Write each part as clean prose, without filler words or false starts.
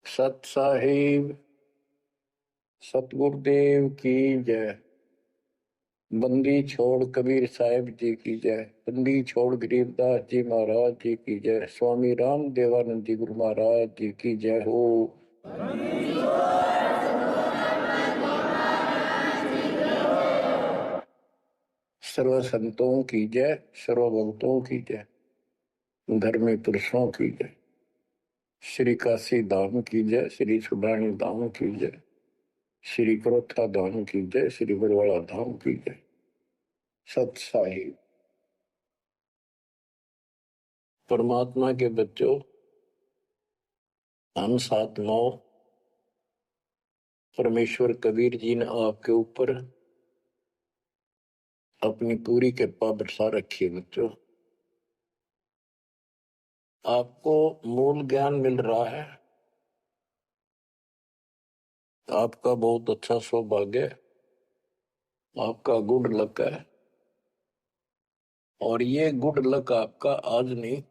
सत साहिब सतगुरुदेव की जय। बंदी छोड़ कबीर साहिब जी की जय। बंदी छोड़ गरीबदास जी महाराज जी की जय। स्वामी राम देवानंद जी गुरु महाराज जी की जय हो। सर्व संतों की जय, सर्व भक्तों की जय, धर्मी पुरुषों की जय। श्री काशी धाम की जय, श्री सुडानी धाम की जय, श्री क्रोथा धाम की जय, श्री बरवाड़ा धाम की जय। सत साहिब परमात्मा के बच्चों, हम सात नौ परमेश्वर कबीर जी ने आपके ऊपर अपनी पूरी कृपा बरसा रखी है। बच्चों, आपको मूल ज्ञान मिल रहा है। आपका बहुत अच्छा सौभाग्य है, आपका गुड लक है। और ये गुड लक आपका आज नहीं,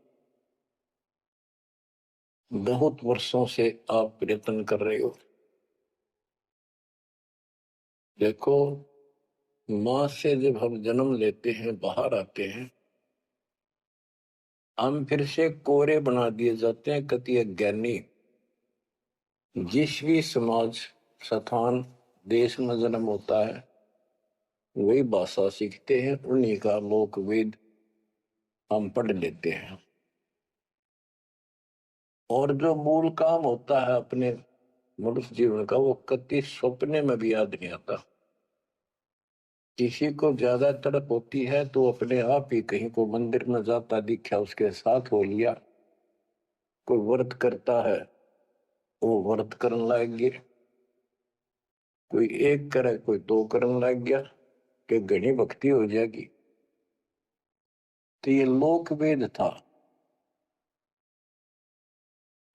बहुत वर्षों से आप प्रयत्न कर रहे हो। देखो, मां से जब हम जन्म लेते हैं, बाहर आते हैं, हम फिर से कोरे बना दिए जाते हैं। कति अज्ञानी जिस भी समाज, स्थान, देश में जन्म होता है, वही भाषा सीखते हैं, उन्हीं का लोक वेद हम पढ़ लेते हैं। और जो मूल काम होता है अपने मनुष्य जीवन का, वो कति सपने में भी याद नहीं आता। किसी को ज्यादा तड़प होती है तो अपने आप ही कहीं को मंदिर में जाता दिखा, उसके साथ हो लिया। कोई व्रत करता है, वो व्रत करने लग गया। कोई एक करे, कोई दो करने लग गया कि घनी भक्ति हो जाएगी। तो ये लोक वेद था।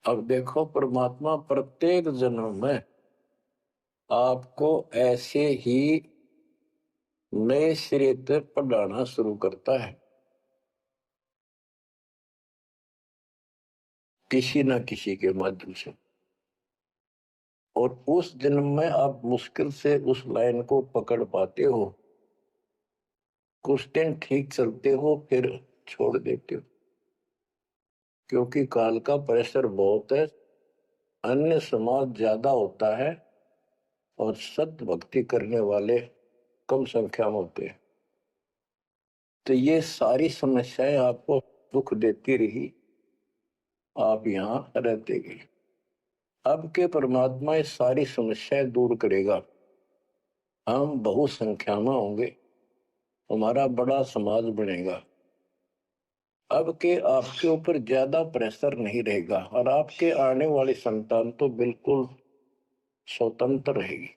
अब देखो, परमात्मा प्रत्येक जन्म में आपको ऐसे ही नए सिरे से पढ़ाना शुरू करता है, किसी न किसी के माध्यम से। और उस जन्म में आप मुश्किल से उस लाइन को पकड़ पाते हो। कुछ दिन ठीक चलते हो, फिर छोड़ देते हो, क्योंकि काल का प्रेशर बहुत है। अन्य समाज ज्यादा होता है और सत भक्ति करने वाले कम संख्या में होते हैं। तो ये सारी समस्याएं आपको दुख देती रही, आप यहाँ रहते गए। अब के परमात्मा ये सारी समस्याएं दूर करेगा। हम बहुसंख्या में होंगे, हमारा बड़ा समाज बनेगा। अब के आपके ऊपर ज्यादा प्रेशर नहीं रहेगा और आपके आने वाली संतान तो बिल्कुल स्वतंत्र रहेगी।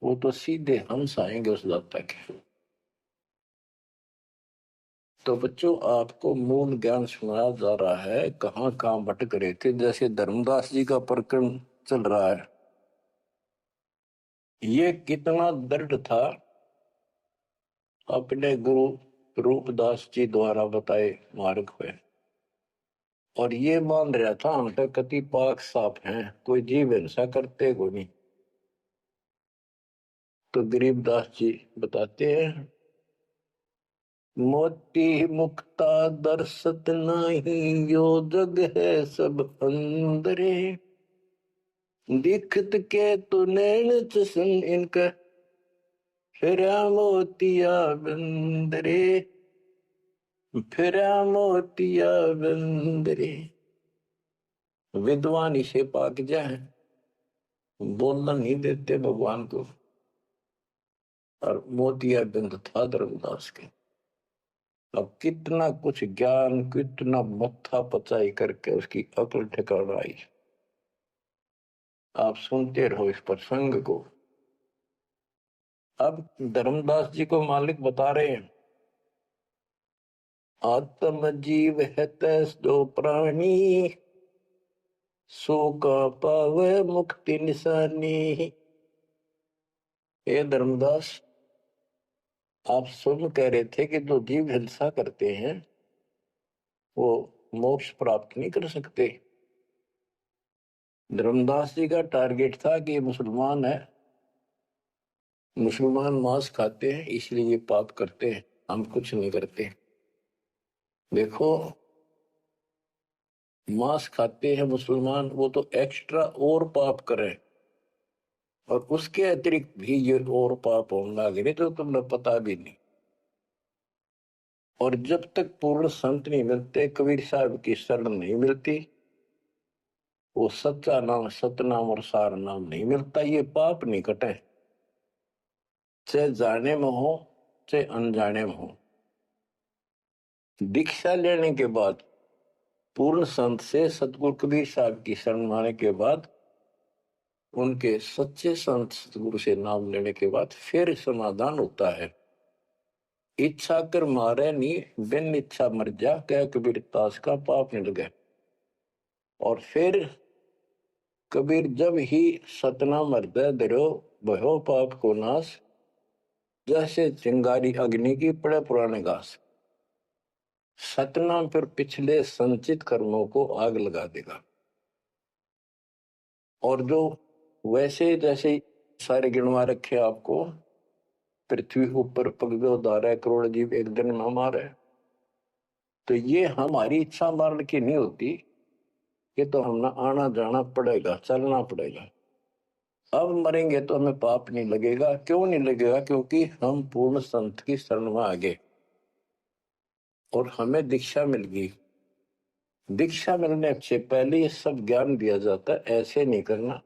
वो तो सीधे हंस आएंगे उस दाता के। तो बच्चों, आपको मूल ज्ञान सुनाया जा रहा है। कहाँ कहाँ भटक रहे थे, जैसे धर्मदास जी का प्रकरण चल रहा है। ये कितना दृढ़ था, अपने गुरु रूपदास जी द्वारा बताए मार्ग पे। और ये मान रहा था हम तो कति पाक साफ हैं, कोई जीव हिंसा करते को नहीं। तो गरीबदास जी बताते हैं, मोती मुक्ता दर्शत नाही, यो जग है सब अंदरे। दिखत के तो नैन चसन इनका, फिरा मोतिया बंदरे, फिरा मोतिया बंदरे। विद्वान इसे पाक जाए, बोलना नहीं देते भगवान को। और मोतिया बिंद था धर्मदास के। अब कितना कुछ ज्ञान, कितना मत्था पचाई करके उसकी अकल ठिकाना आई। आप सुनते रहो इस प्रसंग को। अब धर्मदास जी को मालिक बता रहे हैं, आत्म जीव है तैस जो प्राणी, सो का पावे मुक्ति निशानी। हे धर्मदास, आप सुन कह रहे थे कि जो जीव हिंसा करते हैं वो मोक्ष प्राप्त नहीं कर सकते। धर्मदास जी का टारगेट था कि ये मुसलमान है, मुसलमान मांस खाते हैं इसलिए ये पाप करते हैं, हम कुछ नहीं करते। देखो, मांस खाते हैं मुसलमान, वो तो एक्स्ट्रा और पाप करें, और उसके अतिरिक्त भी ये और पाप होने लगे तो तुम्हें पता भी नहीं। और जब तक पूर्ण संत नहीं मिलते, कबीर साहब की शरण नहीं मिलती, वो सच्चा नाम, सतनाम और सार नाम नहीं मिलता, ये पाप नहीं कटे, चाहे जाने में हो चाहे अनजाने में हो। दीक्षा लेने के बाद, पूर्ण संत से सतगुरु कबीर साहब की शरण आने के बाद, उनके सच्चे संत सतगुरु से नाम लेने के बाद फिर समाधान होता है। इच्छा कर मारे नी, बिन इच्छा मर जा, कह कबीर दास का पाप मिट गए। और फिर कबीर जब ही सतनाम हृदय धरो, भयो पाप को नाश, जैसे चिंगारी अग्नि की पड़े पुराने घास। सतनाम फिर पिछले संचित कर्मों को आग लगा देगा। और जो वैसे जैसे सारे गिनवा रखे आपको, पृथ्वी ऊपर पग उदारा, करोड़ जीव एक दिन में हमारे, तो ये हमारी इच्छा मारने की नहीं होती, ये तो हमने आना जाना पड़ेगा, चलना पड़ेगा। अब मरेंगे तो हमें पाप नहीं लगेगा। क्यों नहीं लगेगा? क्योंकि हम पूर्ण संत की शरण में आ गए और हमें दीक्षा मिल गई। दीक्षा मिलने से पहले ये सब ज्ञान दिया जाता है, ऐसे नहीं करना,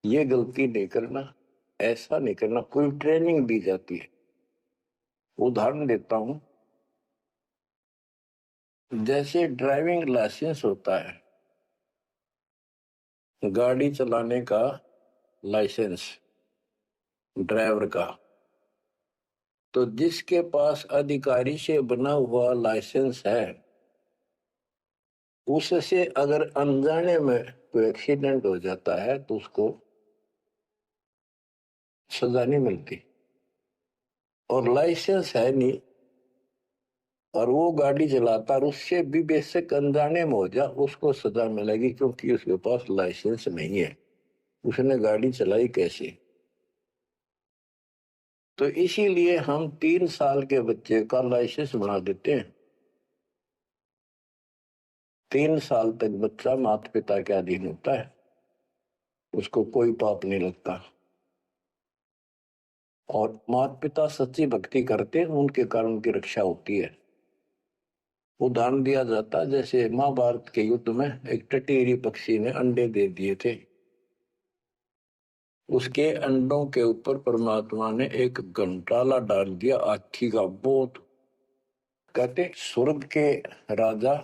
ये गलती नहीं करना, ऐसा नहीं करना, कोई ट्रेनिंग दी जाती है। उदाहरण देता हूं, जैसे ड्राइविंग लाइसेंस होता है, गाड़ी चलाने का लाइसेंस ड्राइवर का, तो जिसके पास अधिकारी से बना हुआ लाइसेंस है, उससे अगर अनजाने में कोई एक्सीडेंट हो जाता है तो उसको सजा नहीं मिलती। और लाइसेंस है नहीं और वो गाड़ी चलाता, और उससे भी बेशक अनजाने में हो जा, उसको सजा मिलेगी, क्योंकि उसके पास लाइसेंस नहीं है, उसने गाड़ी चलाई कैसे। तो इसीलिए हम 3 साल के बच्चे का लाइसेंस बना देते हैं। 3 साल तक बच्चा माता पिता के अधीन होता है, उसको कोई पाप नहीं लगता। और माता पिता सच्ची भक्ति करते हैं, उनके कारण उनकी रक्षा होती है। उदाहरण दिया जाता, जैसे महाभारत के युद्ध में एक टटीरी पक्षी ने अंडे दे दिए थे, उसके अंडों के ऊपर परमात्मा ने एक घंटाला डाल दिया हाथी का। बहुत कहते स्वर्ग के राजा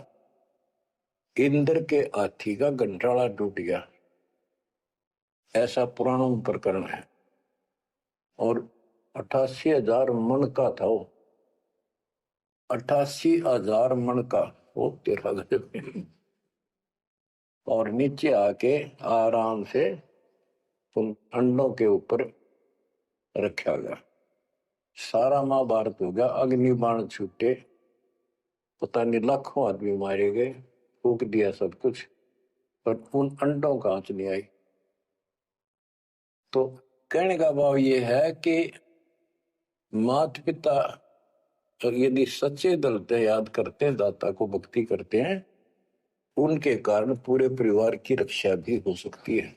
इंद्र के हाथी का घंटाला टूट गया, ऐसा पुराणों में प्रकरण है। और 88,000 मन का था वो, 88,000 मन का वो, तेरा गजब। और नीचे आके आराम से उन अंडों के ऊपर रखा गया। सारा महाभारत हो गया, अग्नि बाण छूटे, पता नहीं लाखों आदमी मारे गए, फूक दिया सब कुछ, पर उन अंडों का आंच नहीं आई। तो कहने का भाव ये है कि माता पिता यदि सच्चे दिल से याद करते हैं, दाता को भक्ति करते हैं, उनके कारण पूरे परिवार की रक्षा भी हो सकती है।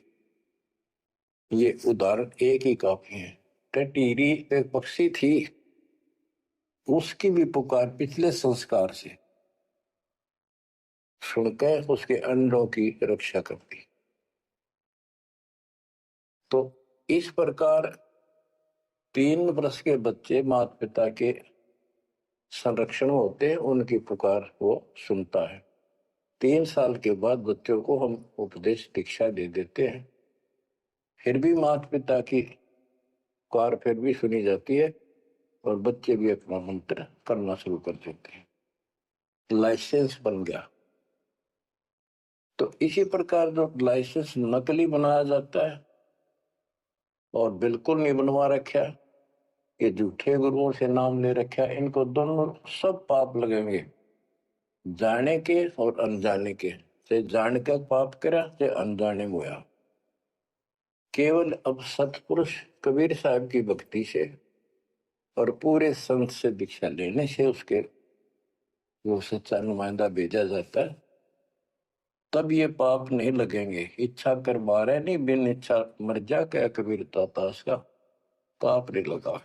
ये उदाहरण एक ही काफी है। टटीरी एक पक्षी थी, उसकी भी पुकार पिछले संस्कार से सुनकर उसके अंडों की रक्षा करती। तो इस प्रकार 3 वर्ष के बच्चे माता पिता के संरक्षण होते हैं, उनकी पुकार वो सुनता है। 3 साल के बाद बच्चों को हम उपदेश दीक्षा दे देते हैं, फिर भी माता पिता की पुकार फिर भी सुनी जाती है और बच्चे भी अपना मंत्र करना शुरू कर देते हैं, लाइसेंस बन गया। तो इसी प्रकार जो लाइसेंस नकली बनाया जाता है और बिल्कुल नहीं बनवा रखा, ये झूठे गुरुओं से नाम ले रखा, इनको दोनों सब पाप लगेंगे, जाने के और अनजाने के। से जान के पाप करा से अनजाने में हुआ। केवल अब सतपुरुष कबीर साहब की भक्ति से और पूरे संत से दीक्षा लेने से उसके वो सच्चा नुमाइंदा भेजा जाता है, तब ये पाप नहीं लगेंगे। इच्छा कर मारे नहीं, बिन इच्छा मर जा, क्या कबीर दातास का पाप नहीं लगा।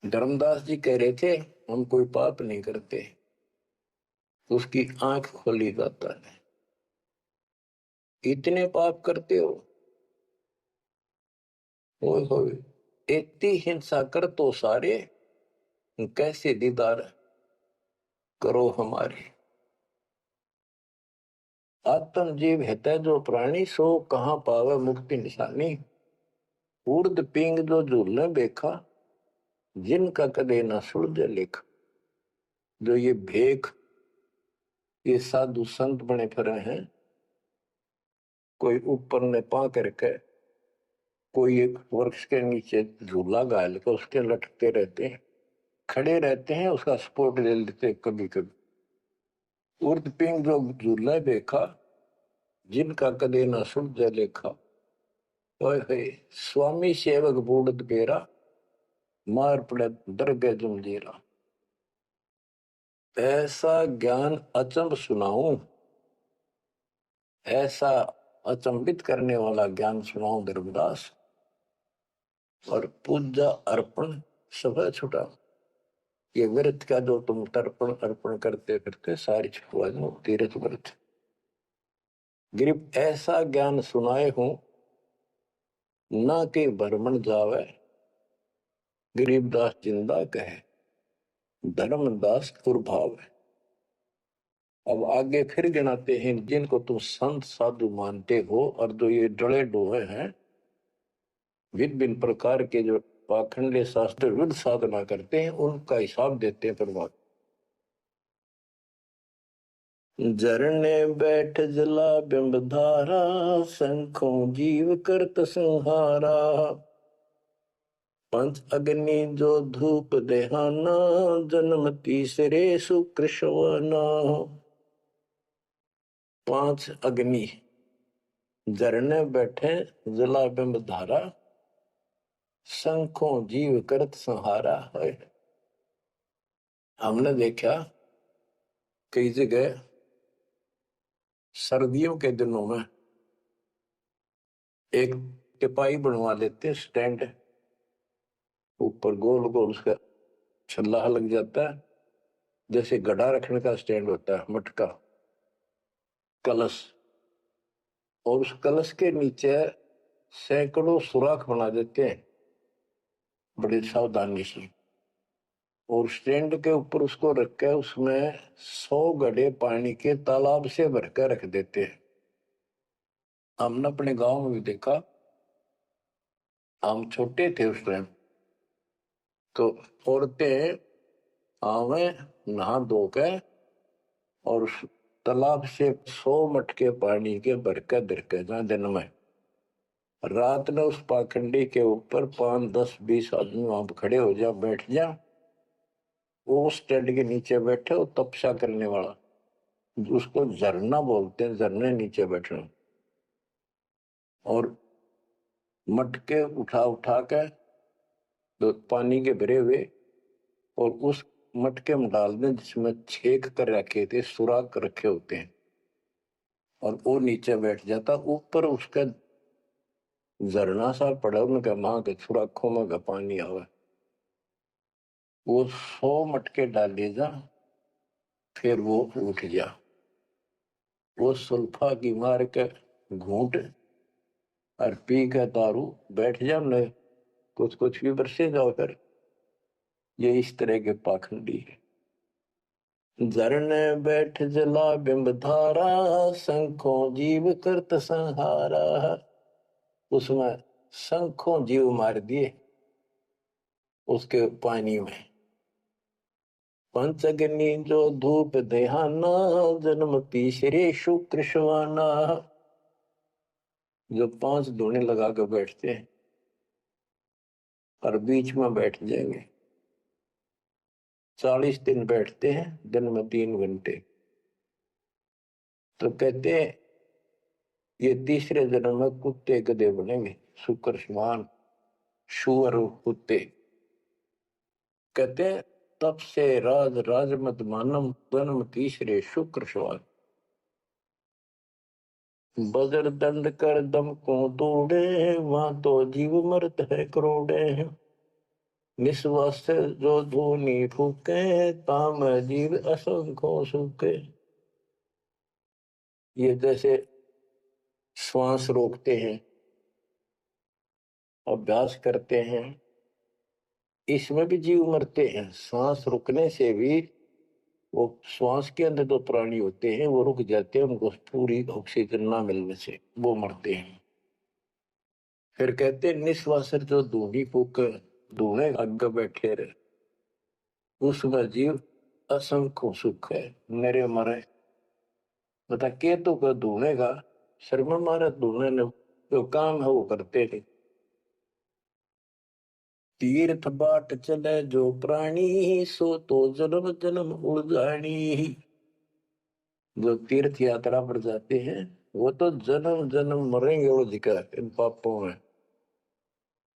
धर्मदास जी कह रहे थे हम कोई पाप नहीं करते, उसकी आंख खोली जाता है। इतने पाप करते हो, इतनी हिंसा कर तो सारे, कैसे दीदार करो हमारे। आत्म जीव है जो प्राणी, सो कहाँ पावे मुक्ति निशानी। उर्द पिंग जो झूलने देखा, जिनका कदे न सुलझे लेख। जो ये भेख, ये साधु संत बने फिरे हैं, कोई ऊपर ने पा करके, कोई एक वृक्ष के नीचे झूला गाल के उसके लटकते रहते हैं, खड़े रहते हैं, उसका सपोर्ट ले लेते कभी कभी। उर्द पिंग जो झूला देखा, जिनका कदे न सुलझे लेखा। स्वामी सेवक बूढ़ बेरा, मार पड़े दरगे जमजीरा। ऐसा ज्ञान अचंब सुनाऊं, ऐसा अचंबित करने वाला ज्ञान सुनाऊं धर्मदास, और पूजा अर्पण सब छुटा। ये व्रत का जो तुम तर्पण अर्पण करते करते सारी छुटवा दो, तीर्थ व्रत। गिरिप ऐसा ज्ञान सुनाए हूं, ना के भ्रमण जावे। गरीबदास जिंदा कहे, धर्मदास कुर्भाव है। अब आगे फिर गिनाते हैं जिनको तुम संत साधु मानते हो, और जो ये डले डोहे हैं, भिन्न भिन्न प्रकार के जो पाखंडे शास्त्र विरुद्ध साधना करते हैं, उनका हिसाब देते हैं परमात्मा। झरने बैठ जला बिंब धारा, शंखों जीव करत संहारा। पंच अग्नि जो धूप देहाना, जन्म तीसरे सुकृष्णवना। पांच अग्नि झरने बैठे जला बिंब धारा, शंखों जीव करत संहारा है। हमने देखा कई जगह सर्दियों के दिनों में एक टिपाई बनवा लेते, स्टैंड ऊपर गोल गोल उसका छल्ला लग जाता है, जैसे गड्ढा रखने का स्टैंड होता है, मटका कलश, और उस कलश के नीचे सैकड़ों सुराख बना देते हैं बड़ी सावधानी से, और स्टैंड के ऊपर उसको रख के उसमें 100 गड्ढे पानी के तालाब से भरकर रख देते हैं। हमने अपने गांव में भी देखा, हम छोटे थे उस टाइम, तो औरतें आवे नहा धो के और उस तालाब से 100 मटके पानी के भरकर धरकर जा, दिन में रात में उस पाखंडी के ऊपर 5, 10, 20 आदमी वहां खड़े हो जा, बैठ जा, वो स्टैंड के नीचे बैठे, वो तपस्या करने वाला, उसको झरना बोलते हैं, झरने नीचे बैठना, और मटके उठा उठा के तो पानी के भरे हुए, और उस मटके में डाल दें जिसमें छेक कर रखे थे, सुराख कर रखे होते हैं, और वो नीचे बैठ जाता, ऊपर उसका झरना सा पड़ा, उनका मां के सुराखों में का पानी आवे। वो 100 मटके डाले जा, फिर वो उठ जा, वो सुल्फा की मार के घूंट और पी के दारू बैठ जा, न कुछ कुछ भी बरसे जाओ कर। ये इस तरह के पाखंडी है। झरने बैठ जला बिंब धारा, शंखों जीव करत संहारा। उसमें शंखों जीव मार दिए उसके पानी में। पंचअग्नि जो धूप देहाना, जन्म तीसरे शुक्र शवाना। जो 5 धूने लगा कर बैठते हैं और बीच में बैठ जाएंगे, 40 दिन बैठते हैं, दिन में 3 घंटे, तो कहते हैं ये तीसरे जन्म में कुत्ते गधे बनेंगे, शुक्र समान शुअर कुत्ते। कहते हैं तब से राज राजमत मानम जन्म तीसरे शुक्र सवार। बजर दंड कर दम को तोड़े वहां तो जीव मरत है करोड़े। निस्वास जो धूनी फूके ताम जीव असंख्यों सूखे। ये जैसे श्वास रोकते हैं, अभ्यास करते हैं, इसमें भी जीव मरते हैं। सांस रुकने से भी वो श्वास के अंदर जो प्राणी होते हैं वो रुक जाते हैं, उनको पूरी ऑक्सीजन ना मिलने से वो मरते हैं। फिर कहते हैं निश्वास जो धूनी फूक धुएं आगे बैठे रहे, उसमें जीव असंख्य सुख है मेरे मरे। बता के तो का धुएं का शर्म मारे धुएं ने जो काम है वो करते नहीं। तीर्थ बाट चले जो प्राणी सो तो जन्म जन्म उलझानी। जो तीर्थ यात्रा पर जाते हैं वो तो जन्म जन्म मरेंगे उलझकर इन पापों में।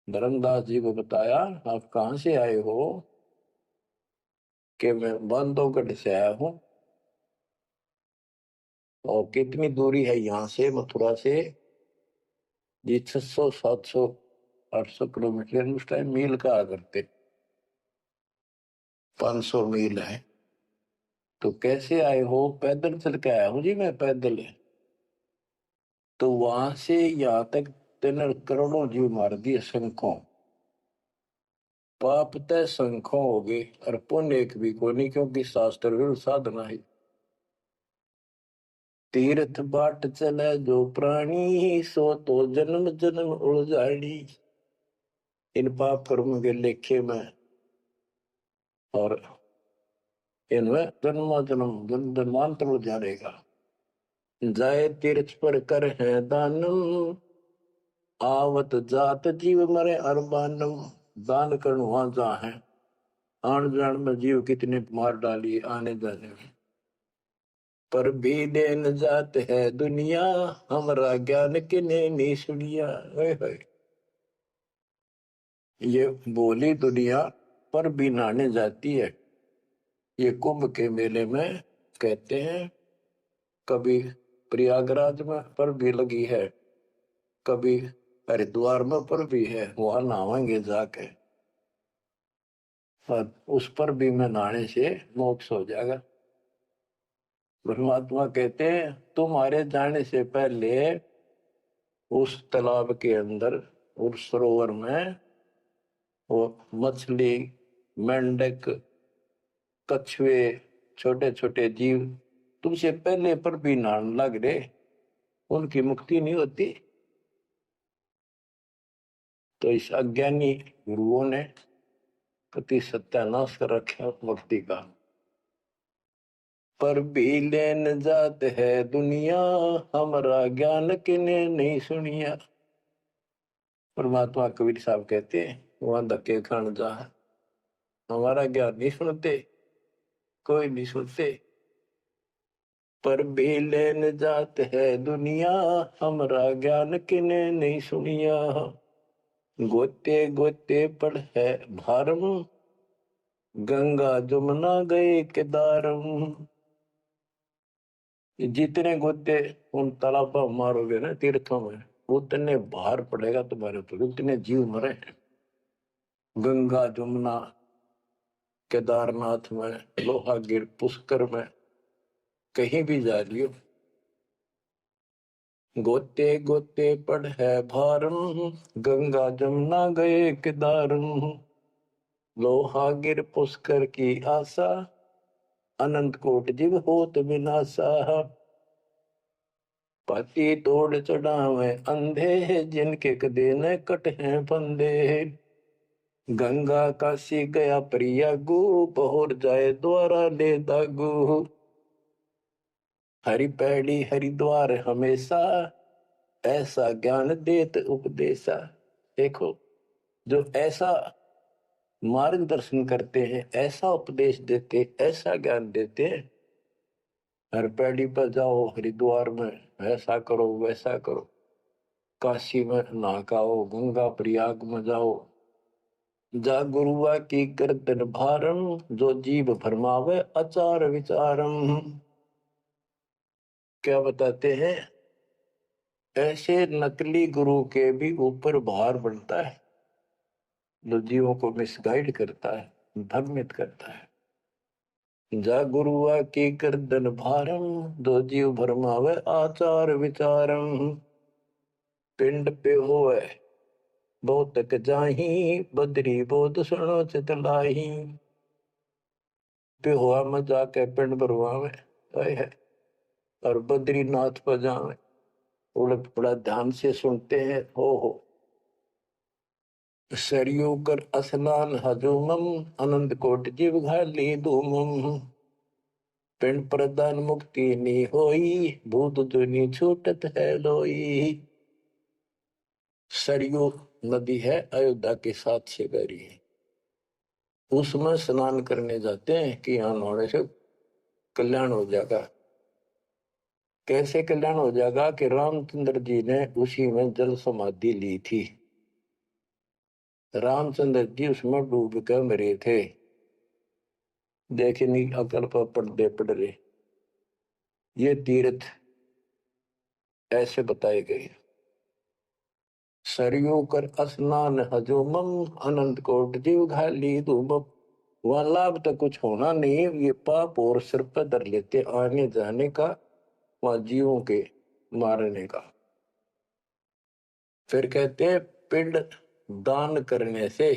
धर्मदास जी को बताया आप कहां से आए हो? कि मैं बांधवगढ़ से आया हूं। और कितनी दूरी है यहाँ से मथुरा से? ये 600 700 800 किलोमीटर उस टाइम मील कहा करते, 500 मील है। तो कैसे आए हो? पैदल चल के आया हूँ जी मैं, पैदल है। तो वहां से यहाँ तक 3 करोड़ों जीव मार दिए, संख्यों। पाप तय संख्यों हो गए और पुण्य एक भी को नहीं, क्योंकि शास्त्र विरुद्ध साधना है। तीर्थ बाट चले जो प्राणी सो तो जन्म जन्म उलझानी। इन पाप कर्म के लेखे में और इनमें जन्म जन्म जन्मांतर उलझानेगा। जाए तीर्थ पर कर है दानम आवत जात जीव मरे अरबानम। दान करण वहां जा है, आन जान में जीव कितने मार डालिए आने जाने में। पर भी देन जात है दुनिया हमारा ज्ञान किने नहीं सुनिया। ये बोली दुनिया पर भी नहाने जाती है। ये कुंभ के मेले में कहते हैं कभी प्रयागराज में पर भी लगी है, कभी हरिद्वार में पर भी है, वहां नहावेंगे जाके और उस पर भी में नहाने से मोक्ष हो जाएगा। परमात्मा कहते हैं तुम्हारे जाने से पहले उस तालाब के अंदर उस सरोवर में वो मछली, मेंढक, कछुए, छोटे छोटे जीव तुमसे पहले पर भी नहाने लग रहे, उनकी मुक्ति नहीं होती। तो इस अज्ञानी गुरुओं ने कति सत्यानाश कर रखा भक्ति का। पर भी लेन जात है दुनिया हमारा ज्ञान किने नहीं सुनिया। परमात्मा कबीर साहब कहते हैं वहां धक्के खान जा, हमारा ज्ञान नहीं सुनते, कोई नहीं सुनते। पर भी लेन जात है दुनिया हमारा ज्ञान किने नहीं सुनिया। गोते गोते पड़ है भारम गंगा जमुना गए केदारम। जितने गोते उन तालाब मारोगे ना तीर्थों में उतने भार पड़ेगा तुम्हारे ऊपर, उतने जीव मरे। गंगा जमुना केदारनाथ में, लोहागिर, पुष्कर में, कहीं भी जा लियो गोते गोते पड़ है भारम गंगा जमुना गए केदारम। लोहागिर पुष्कर की आशा अनंत कोट जीव होत विनाशा। पति तोड़ चढ़ावे अंधे जिनके कदे न कट हैं फंदे। गंगा काशी गया प्रयागु पहुर जाए द्वारा ले दागु। हरि पैड़ी हरिद्वार हमेशा ऐसा ज्ञान देत उपदेशा। देखो जो ऐसा मार्गदर्शन करते हैं, ऐसा उपदेश देते, ऐसा ज्ञान देते हैं हरपेड़ी पर जाओ, हरिद्वार में ऐसा करो वैसा करो, काशी में नहाओ, गंगा प्रयाग में जाओ। जा गुरुआ की गर्दन भारम, जो जीव भरमावे आचार विचारम। क्या बताते हैं, ऐसे नकली गुरु के भी ऊपर भार बनता है, जो जीवों को मिसगाइड करता है, भ्रमित करता है। जा गुरुआ की गर्दन भारम, जो जीव भरमावे आचार विचारम। पिंड पे होए बहुत तक जाही, बदरी बोध सुनो चितलाही। पे हुआ में जाके पिंड भरवावे है, और बद्रीनाथ पर जावे, बड़ा ध्यान से सुनते हैं। हो सरयू कर स्नान हजूमम, अनंत कोट जीव घाली धूमम। पिंड प्रदान मुक्ति नी होई, भूत दुनी छूटत है लोई। सरयू नदी है, अयोध्या के साथ से गहरी है, उसमें स्नान करने जाते हैं कि यहाँ नहाने से कल्याण हो जाएगा। कैसे कल्याण हो जाएगा कि रामचंद्र जी ने उसी में जल समाधि ली थी। रामचंद्र जी उसमें डूब कर मरे थे। देखे नहीं अकल पर पर्दे पड़ रहे, ये तीर्थ ऐसे बताए गए। सरयू कर स्नान हजूमम, अनंत कोट जीव घाली धूमम। वहां लाभ तो कुछ होना नहीं, ये पाप और सिर पर धर लेते आने जाने का, वहां जीवों के मारने का। फिर कहते हैं पिंड दान करने से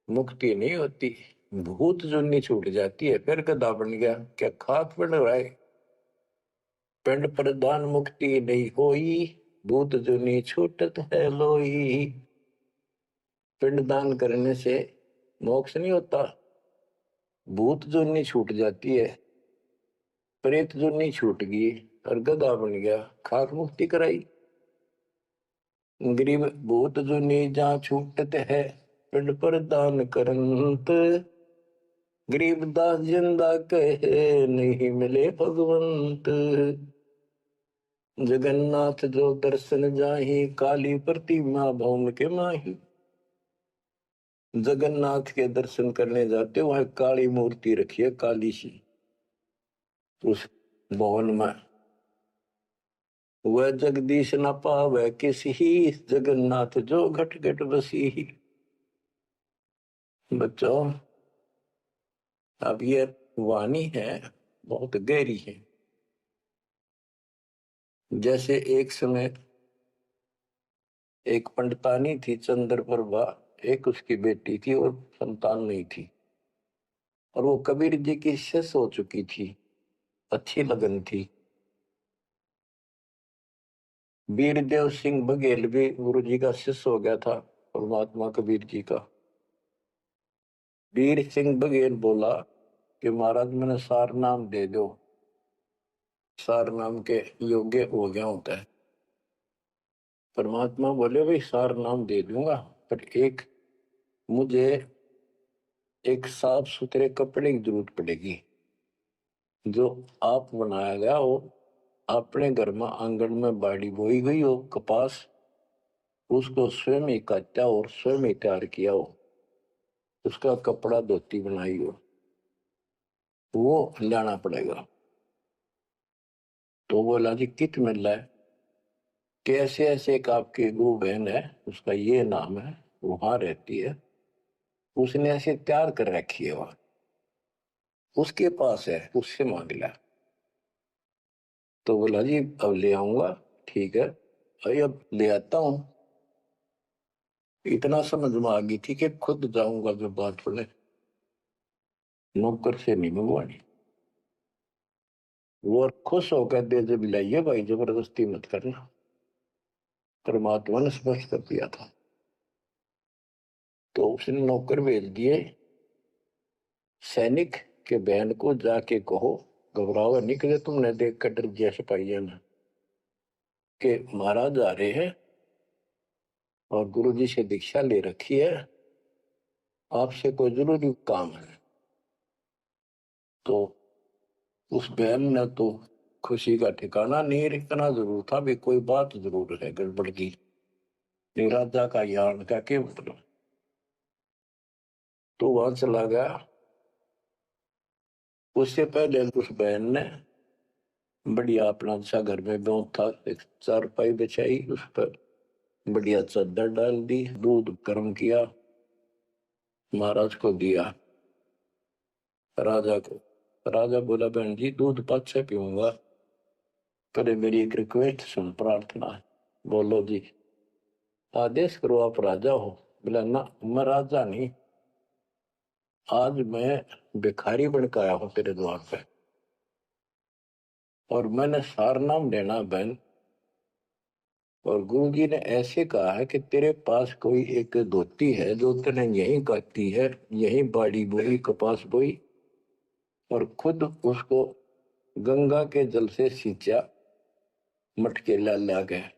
मुक्ति नहीं होती, भूत जुन्नी छूट जाती है। फिर गधा बन गया, क्या खाक पड़ रहा है। पिंड प्रदान मुक्ति नहीं होई, भूत जुनी छूटत है लोई। पिंड दान करने से मोक्ष नहीं होता, भूत जुनी छूट जाती है, प्रेत जुनी छूट गई, और गधा बन गया, खाक मुक्ति कराई। गरीब भूत जुनी जहाँ छूटत है, पिंड प्रदान करंत। गरीबदास जिंदा कहे, नहीं मिले भगवंत। जगन्नाथ जो दर्शन जाही, काली प्रतिमा भौम के माही। जगन्नाथ के दर्शन करने जाते, वहां काली मूर्ति रखी है, काली सी, उस भवन में। वह जगदीश न पावे किसी, जगन्नाथ जो घट घट बसी। बच्चों, अब ये वाणी है, बहुत गहरी है। जैसे एक समय एक पंडितानी थी चंद्रप्रभा, एक उसकी बेटी थी और संतान नहीं थी, और वो कबीर जी की शिष्य हो चुकी थी, अच्छी लगन थी। वीरदेव सिंह बघेल भी गुरु जी का शिष्य हो गया था, परमात्मा कबीर जी का। वीर सिंह बघेल बोला कि महाराज मैंने सार नाम दे दो, सार नाम के योग्य हो गया होता है। परमात्मा बोले भाई सार नाम दे दूंगा, पर एक मुझे एक साफ सुथरे कपड़े की जरूरत पड़ेगी, जो आप बनाया गया हो, अपने घर में आंगन में बाड़ी बोई गई हो कपास, उसको स्वयं ही काटा और स्वयं ही तैयार किया हो, उसका कपड़ा धोती बनाई हो, वो लाना पड़ेगा। तो बोला जी कित मिल रहा है, कैसे ऐसे एक आपकी गुरु बहन है, उसका ये नाम है, वहां रहती है, उसने ऐसे तैयार कर रखी है, वहां उसके पास है, उससे मांग ला। तो बोला जी अब ले आऊंगा, ठीक है, अरे अब ले आता हूं। इतना समझ में आ गई थी कि खुद जाऊंगा जो बात बोले, नौकर से नहीं मंगवानी। वो और खुश होकर दे जब लाइए भाई, जबरदस्ती मत करना, परमात्मा ने स्पष्ट कर दिया था। तो उसने नौकर भेज दिए, सैनिक के बहन को जाके कहो, घबराओ निकले, तुमने देख कर डर गया सिपाहियों ने कि महाराज आ रहे हैं और गुरु जी से दीक्षा ले रखी है, आपसे कोई जरूरी काम है। तो उस बहन ने तो खुशी का ठिकाना नहीं, इतना जरूर था भी कोई बात जरूर है गड़बड़ की। नहीं, राजा का यान का क्या मतलब। तो वहां चला गया। उससे पहले उस बहन ने बढ़िया अपना अच्छा घर में ब्यों था, एक चारपाई बिछाई, उस पर बढ़िया चादर डाल दी, दूध गर्म किया, महाराज को दिया, राजा को। राजा बोला बहन जी दूध पाँच से पीऊंगा, पहले मेरी एक रिक्वेस्ट सुन, प्रार्थना है। बोलो जी। आदेश करो, आप राजा हो। बोला ना, मैं राजा नहीं, आज मैं भिखारी बन के आया हूं तेरे द्वार पे, और मैंने सार नाम लेना बहन। और गुरु जी ने ऐसे कहा है कि तेरे पास कोई एक धोती है जो तूने यहीं काटी है, यहीं बाड़ी बोई, कपास बोई, और खुद उसको गंगा के जल से सींचा, मटके ला ला गए,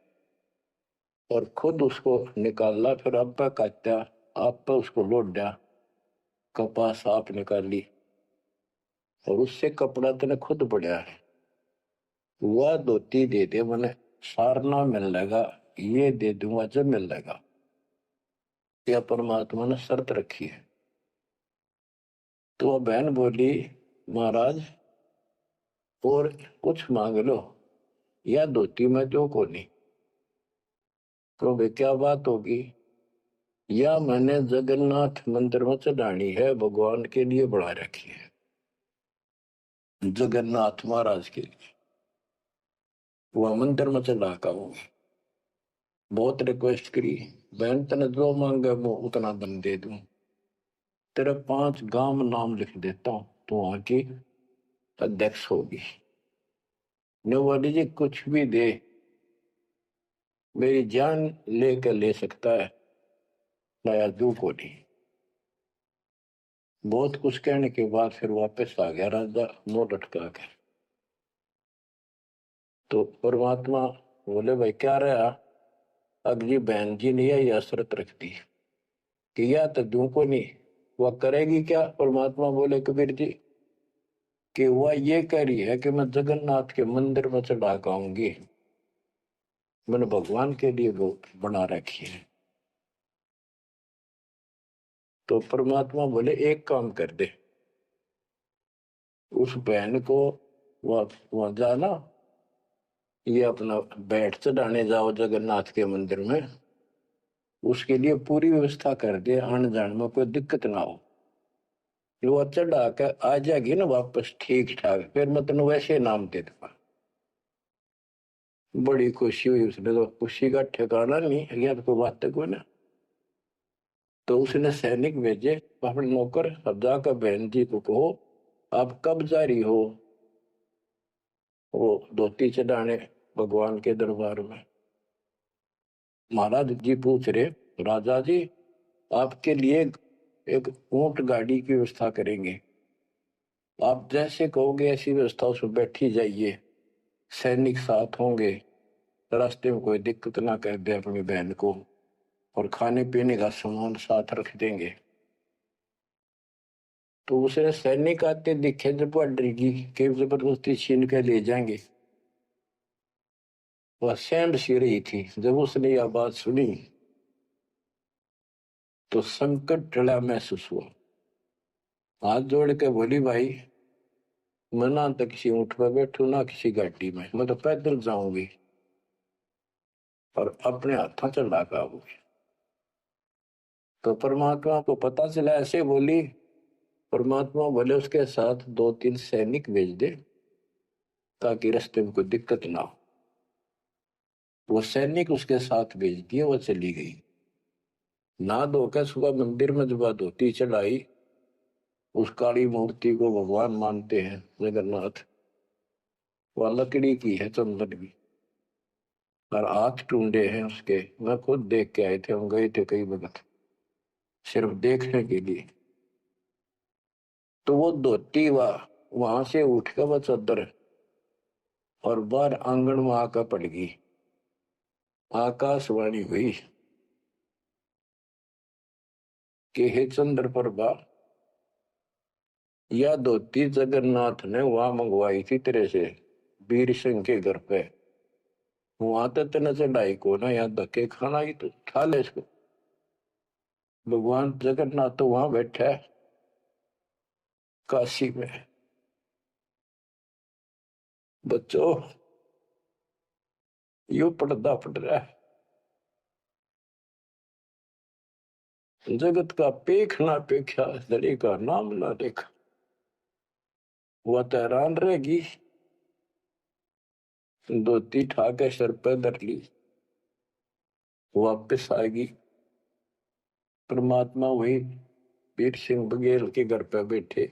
और खुद उसको निकाला, फिर अब्बा काटा, आप पे उसको लौट दिया, कपास आप निकाली, और उससे कपड़ा तूने खुद बढ़िया है, वह धोती दे दे, मैंने सारना मिल लेगा, ये दे दूंगा जब मिल लेगा। यह परमात्मा ने शर्त रखी है। तो वह बहन बोली महाराज और कुछ मांग लो, या धोती में जो को नहीं। तो वे क्या बात होगी, या मैंने जगन्नाथ मंदिर में चढ़ानी है, भगवान के लिए बढ़ा रखी है, जगन्नाथ महाराज के लिए, वह मंदिर में चढ़ा का हूँ। बहुत रिक्वेस्ट करी, बहन तने जो मांगे वो उतना दम दे दूं, तेरे 5 गांव नाम लिख देता हूँ, तो वहां की अध्यक्ष होगी। नवाली जी कुछ भी दे, मेरी जान लेकर ले सकता है, नया दू को नहीं। बहुत कुछ कहने के बाद फिर वापस आ गया राजा मुंह लटका के। तो परमात्मा बोले भाई क्या रहा, अगली बहन जी ने यह शर्त रख दी कि या तो दू को नहीं, वह करेगी क्या। परमात्मा बोले कबीर जी कि वह ये कह रही है कि मैं जगन्नाथ के मंदिर में चढ़ा गाऊंगी, मैंने भगवान के लिए वो बना रखी है। तो परमात्मा बोले एक काम कर दे, उस बहन को वहां जाना, ये अपना बैठ चढ़ाने जाओ जगन्नाथ के मंदिर में, उसके लिए पूरी व्यवस्था कर दे, आने जाने में कोई दिक्कत ना हो। वो चढ़ा कर आ जाएगी ना वापस ठीक ठाक, फिर मैं तेन वैसे नाम दे दूंगा। बड़ी खुशी हुई उसने, तो खुशी का ठिकाना नहीं है तो बात को ना। तो उसने सैनिक भेजे अपने नौकर, अब जाकर बहन जी को कहो आप कब जा रही हो वो धोती चढ़ाने भगवान के दरबार में। महाराज जी पूछ रहे राजा जी आपके लिए एक ऊंट गाड़ी की व्यवस्था करेंगे, आप जैसे कहोगे ऐसी व्यवस्था उसमें बैठी जाइए, सैनिक साथ होंगे, रास्ते में कोई दिक्कत ना कर दे अपनी बहन को, और खाने पीने का सामान साथ रख देंगे। तो उसने सैनिक आते दिखे जब वह डरेगी कि जबरदस्ती छीन के ले जाएंगे, वह सहम सी रही थी। जब उसने यह बात सुनी तो संकट टला महसूस हुआ, हाथ जोड़ के बोली भाई मैं ना तो किसी ऊंट पर बैठू ना किसी गाड़ी में, मैं तो पैदल जाऊंगी और अपने हाथों चला पाऊंगी। तो परमात्मा को पता चला, ऐसे बोली। परमात्मा बोले उसके साथ 2-3 सैनिक भेज दे ताकि रास्ते में कोई दिक्कत ना हो। वो सैनिक उसके साथ भेज दिए, वो चली गई। ना धोकर सुबह मंदिर में जब धोती चढ़ाई, उस काली मूर्ति को भगवान मानते हैं जगन्नाथ, वह लकड़ी की है, चंदन की, और हाथ टूंडे हैं उसके। मैं खुद देख के आए थे, हम गए थे कई वक्त सिर्फ देखने के लिए। तो वो धोती वहां से उठ कर वह चद्दर और बाहर आंगन में आकर पड़ गई। आकाशवाणी हुई कि हे चंद्र प्रभा या धोती जगन्नाथ ने वहां मंगवाई थी तेरे से, वीर सिंह के घर पे। वहां तो तेने चढ़ाई को ना, यहाँ धक्के खाना ही तो खा ले इसको। भगवान जगन्नाथ तो वहां बैठा है काशी में। बच्चों, यो पर्दा फट रहा है। जगत का पेख ना पेख्या, धड़ी का नाम ना देखा। वह तो हैरान रहेगी। धोती ठाके सर पे धर ली, वापिस आएगी। परमात्मा वही वीर सिंह बघेल के घर पे बैठे।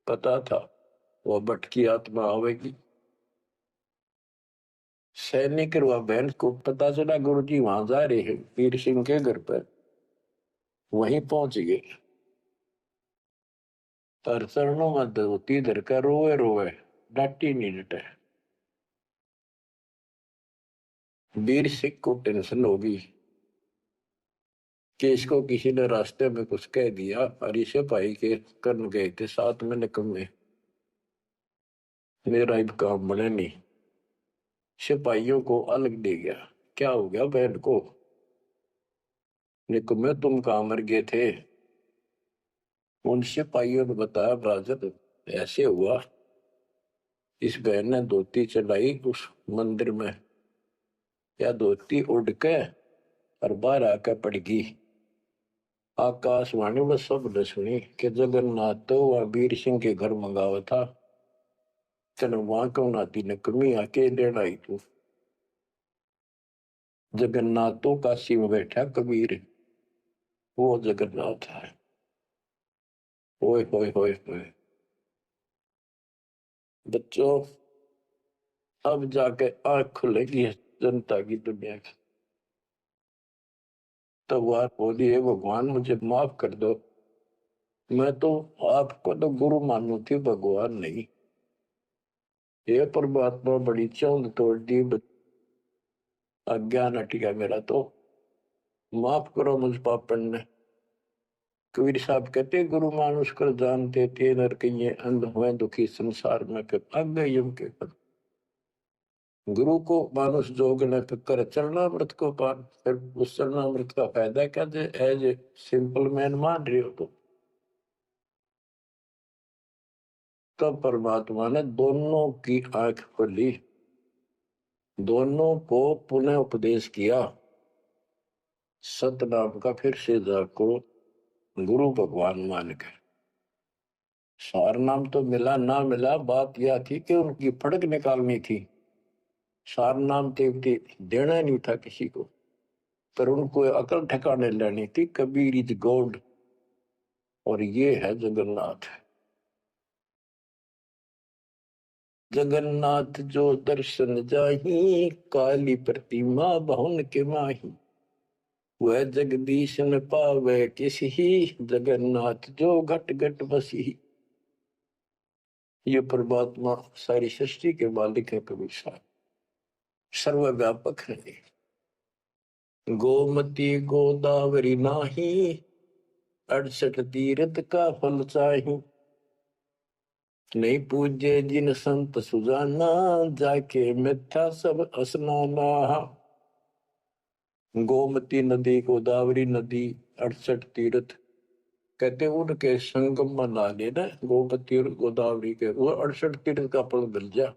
पता था वह भटकी आत्मा आवेगी। सैनिक और वह बहन को पता चला गुरु जी वहां जा रहे हैं वीर सिंह के घर पर। वहीं पहुंच गए। पर चरणों में धोती धर कर रोए रोए, डांटी नहीं डटे। वीर सिंह को टेंशन होगी कि इसको किसी ने रास्ते में कुछ कह दिया, और इसे भाई के कर्म गए थे साथ में निकम्मे, मेरा अब काम बने नहीं। सिपाहियों को अलग दे गया। क्या हो गया बहन को? निकम्मे तुम कहां मर गए थे? उन सिपाहियों ने बताया, राजन ऐसे हुआ, इस बहन ने धोती चढ़ाई उस मंदिर में, या धोती उड़ के और बाहर आकर पड़ गई। आकाशवाणी में सब ने सुनी कि जगन्नाथ तो वह वीर सिंह के घर मंगावा था। तेन वहां क्यों नाती ने कमी आके लेना आई तू? जगन्नाथ तो काशी में बैठा कबीर, वो जगन्नाथ है। ओए होए होए होए। बच्चों, अब जाके आंख खुलेगी जनता की, दुनिया की। तब वह बोली, है भगवान मुझे माफ कर दो, मैं तो आपको तो गुरु मानू थी, भगवान नहीं। ये परमात्मा बड़ी चौंध तोड़ दी, अज्ञान हट गया मेरा, तो माफ करो मुझ पापन ने। कबीर साहब कहते, गुरु मानुष कर जान देते, नर कहिए अंध हुए दुखी संसार में, फिर अग यम के पद। गुरु को मानुष जोग ने कर चरणामृत को पान। फिर उस चरणामृत का फायदा क्या? एज ए सिंपल मैन मान रहे हो तो। तब परमात्मा ने दोनों की आंख खोली, दोनों को पुनः उपदेश किया। सतनाम का फिर से जाको गुरु भगवान मान के। सार नाम तो मिला ना मिला, बात यह थी कि उनकी फड़क निकालनी थी। सार नाम देना नहीं था किसी को, पर उनको अकल ठिकाने लेनी थी। कबीर इज गॉड, और ये है जगन्नाथ। जगन्नाथ जो दर्शन जाही, काली प्रतिमा बहुन के माही। वह जगदीश न पावे किसी, जगन्नाथ जो घट घट बसी। ये परमात्मा सारी सृष्टि के मालिक है कबीर साहब, सर्वव्यापक है। गोमती गोदावरी नाही, 68 तीर्थ का फल चाही। नहीं पूजे जिन संत सुजाना, जाके मिथ्या सब स्नाना। गोमती नदी, गोदावरी नदी, 68 तीर्थ, कहते उनके संगम में नहा लेना, गोमती और गोदावरी के, वो 68 तीर्थ का फल मिल जा।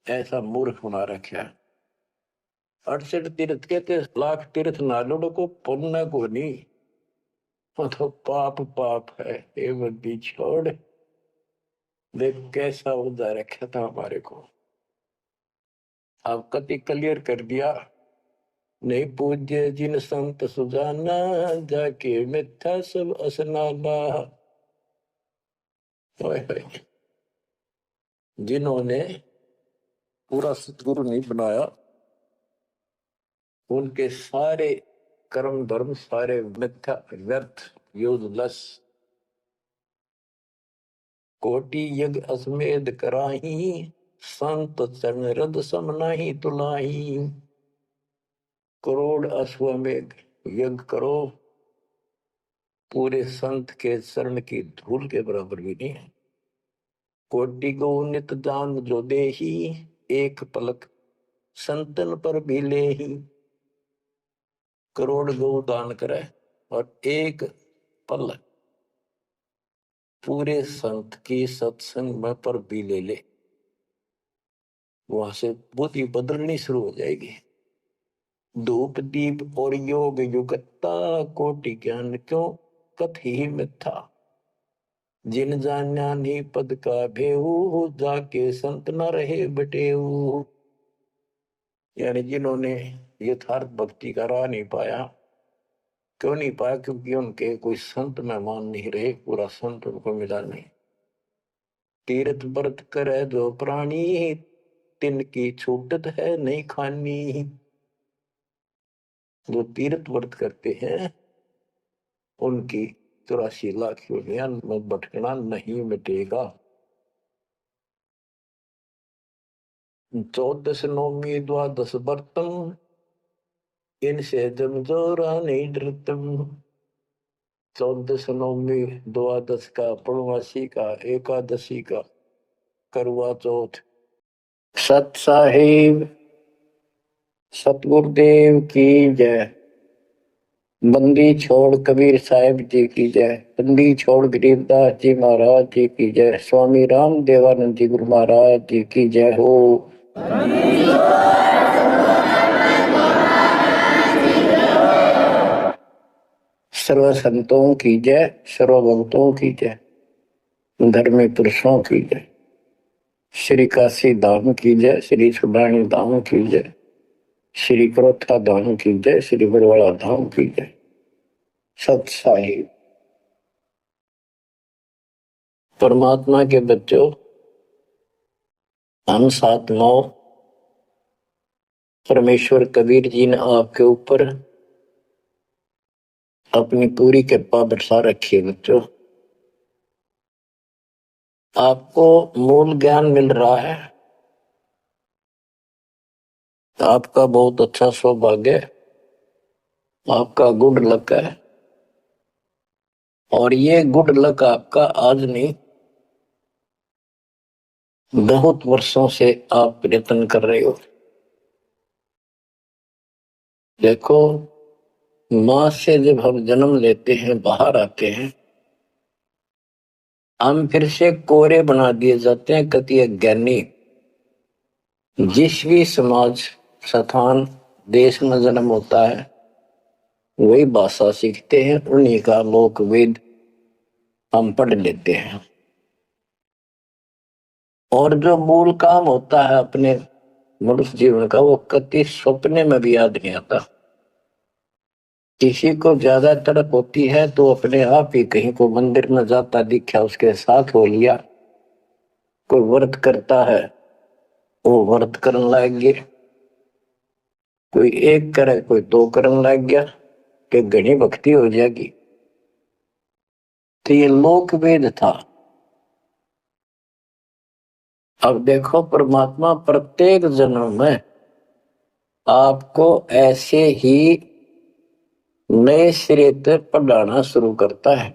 ऐसा मूर्ख बना रखा है। 68 तीर्थ कहते, लाख तीर्थ नालों को पुण्य को नहीं, वो तो पाप पाप है। ये बंदी छोड़, देख कैसा उदा रखा था हमारे को। अब कति क्लियर कर दिया। नहीं पूज्य जिन संत सुजाना, जाके मिथ्या सब स्नाना। जिन्होंने पूरा सतगुरु नहीं बनाया, उनके सारे कर्म धर्म सारे मिथ्या व्यर्थ यूजलेस। कोटि यज्ञ अश्वमेध कराही, संत चरण रद सम नाही तुलाही। करोड़ अश्वमेध यज्ञ करो, पूरे संत के चरण की धूल के बराबर भी नहीं है। कोटि गौ नित दान जो देही, एक पलक संतन पर भी लेही। करोड़ गौ दान करे और एक पलक पूरे संत की सत्संग में पर भी ले ले, वहां से बुद्धि बदलनी शुरू हो जाएगी। धूप दीप और योग युगता, कोटि ज्ञान क्यों कथ ही मिथ्या। जिन जान्या नी पद का भेऊ, जाके संत न रहे बटेऊ। यानी जिन्होंने यथार्थ भक्ति का राह नहीं पाया, क्यों नहीं पाया? क्योंकि उनके कोई संत मेहमान नहीं रहे, पूरा संत उनको मिला नहीं। तीर्थ व्रत करे जो प्राणी, तिनकी छूटत है नहीं खानी। जो तीर्थ व्रत करते हैं उनकी 84 लाख योनियां में भटकना नहीं मिटेगा। 14 नौमी द्वादश बर्तन, इनसे जमजोरा नहीं डरतम। 14 नौमी द्वादश का, पूर्णमासी का, एकादशी का, करवा चौथ। सत साहिब सतगुरुदेव की जय। बंदी छोड़ कबीर साहिब जी की जय। बंदी छोड़ गरीबदास जी महाराज जी की जय। स्वामी राम देवानंद जी गुरु महाराज जी की जय हो। सर्व संतों की जय, सर्व भक्तों की जय, धर्मी पुरुषों की जय। श्री काशी धाम की जय, श्री सुडानी धाम की जय, श्री क्रोथा धाम की जय, श्री बरवाड़ा धाम की जय। सत साहिब। परमात्मा के बच्चों, हम 7 9 परमेश्वर कबीर जी ने आपके ऊपर अपनी पूरी कृपा बरसा रखी है। बच्चों, आपको मूल ज्ञान मिल रहा है, आपका बहुत अच्छा सौभाग्य है, आपका गुड लक है। और ये गुड लक आपका आज नहीं, बहुत वर्षों से आप प्रयत्न कर रहे हो। देखो, मां से जब हम जन्म लेते हैं, बाहर आते हैं, हम फिर से कोरे बना दिए जाते हैं। कति अज्ञानी जिस भी समाज, स्थान, देश में जन्म होता है, वही भाषा सीखते हैं, उन्हीं का लोक वेद हम पढ़ लेते हैं। और जो मूल काम होता है अपने मनुष्य जीवन का, वो कति सपने में भी याद नहीं आता। किसी को ज्यादा तड़प होती है तो अपने आप ही कहीं को मंदिर में जाता दिखा, उसके साथ हो लिया। कोई व्रत करता है, वो व्रत करने लग गए। कोई एक करे, कोई 2 करने लग गया कि घनी भक्ति हो जाएगी। तो ये लोक वेद था। अब देखो, परमात्मा प्रत्येक जन्म में आपको ऐसे ही नए सिरे से पढ़ाना शुरू करता है,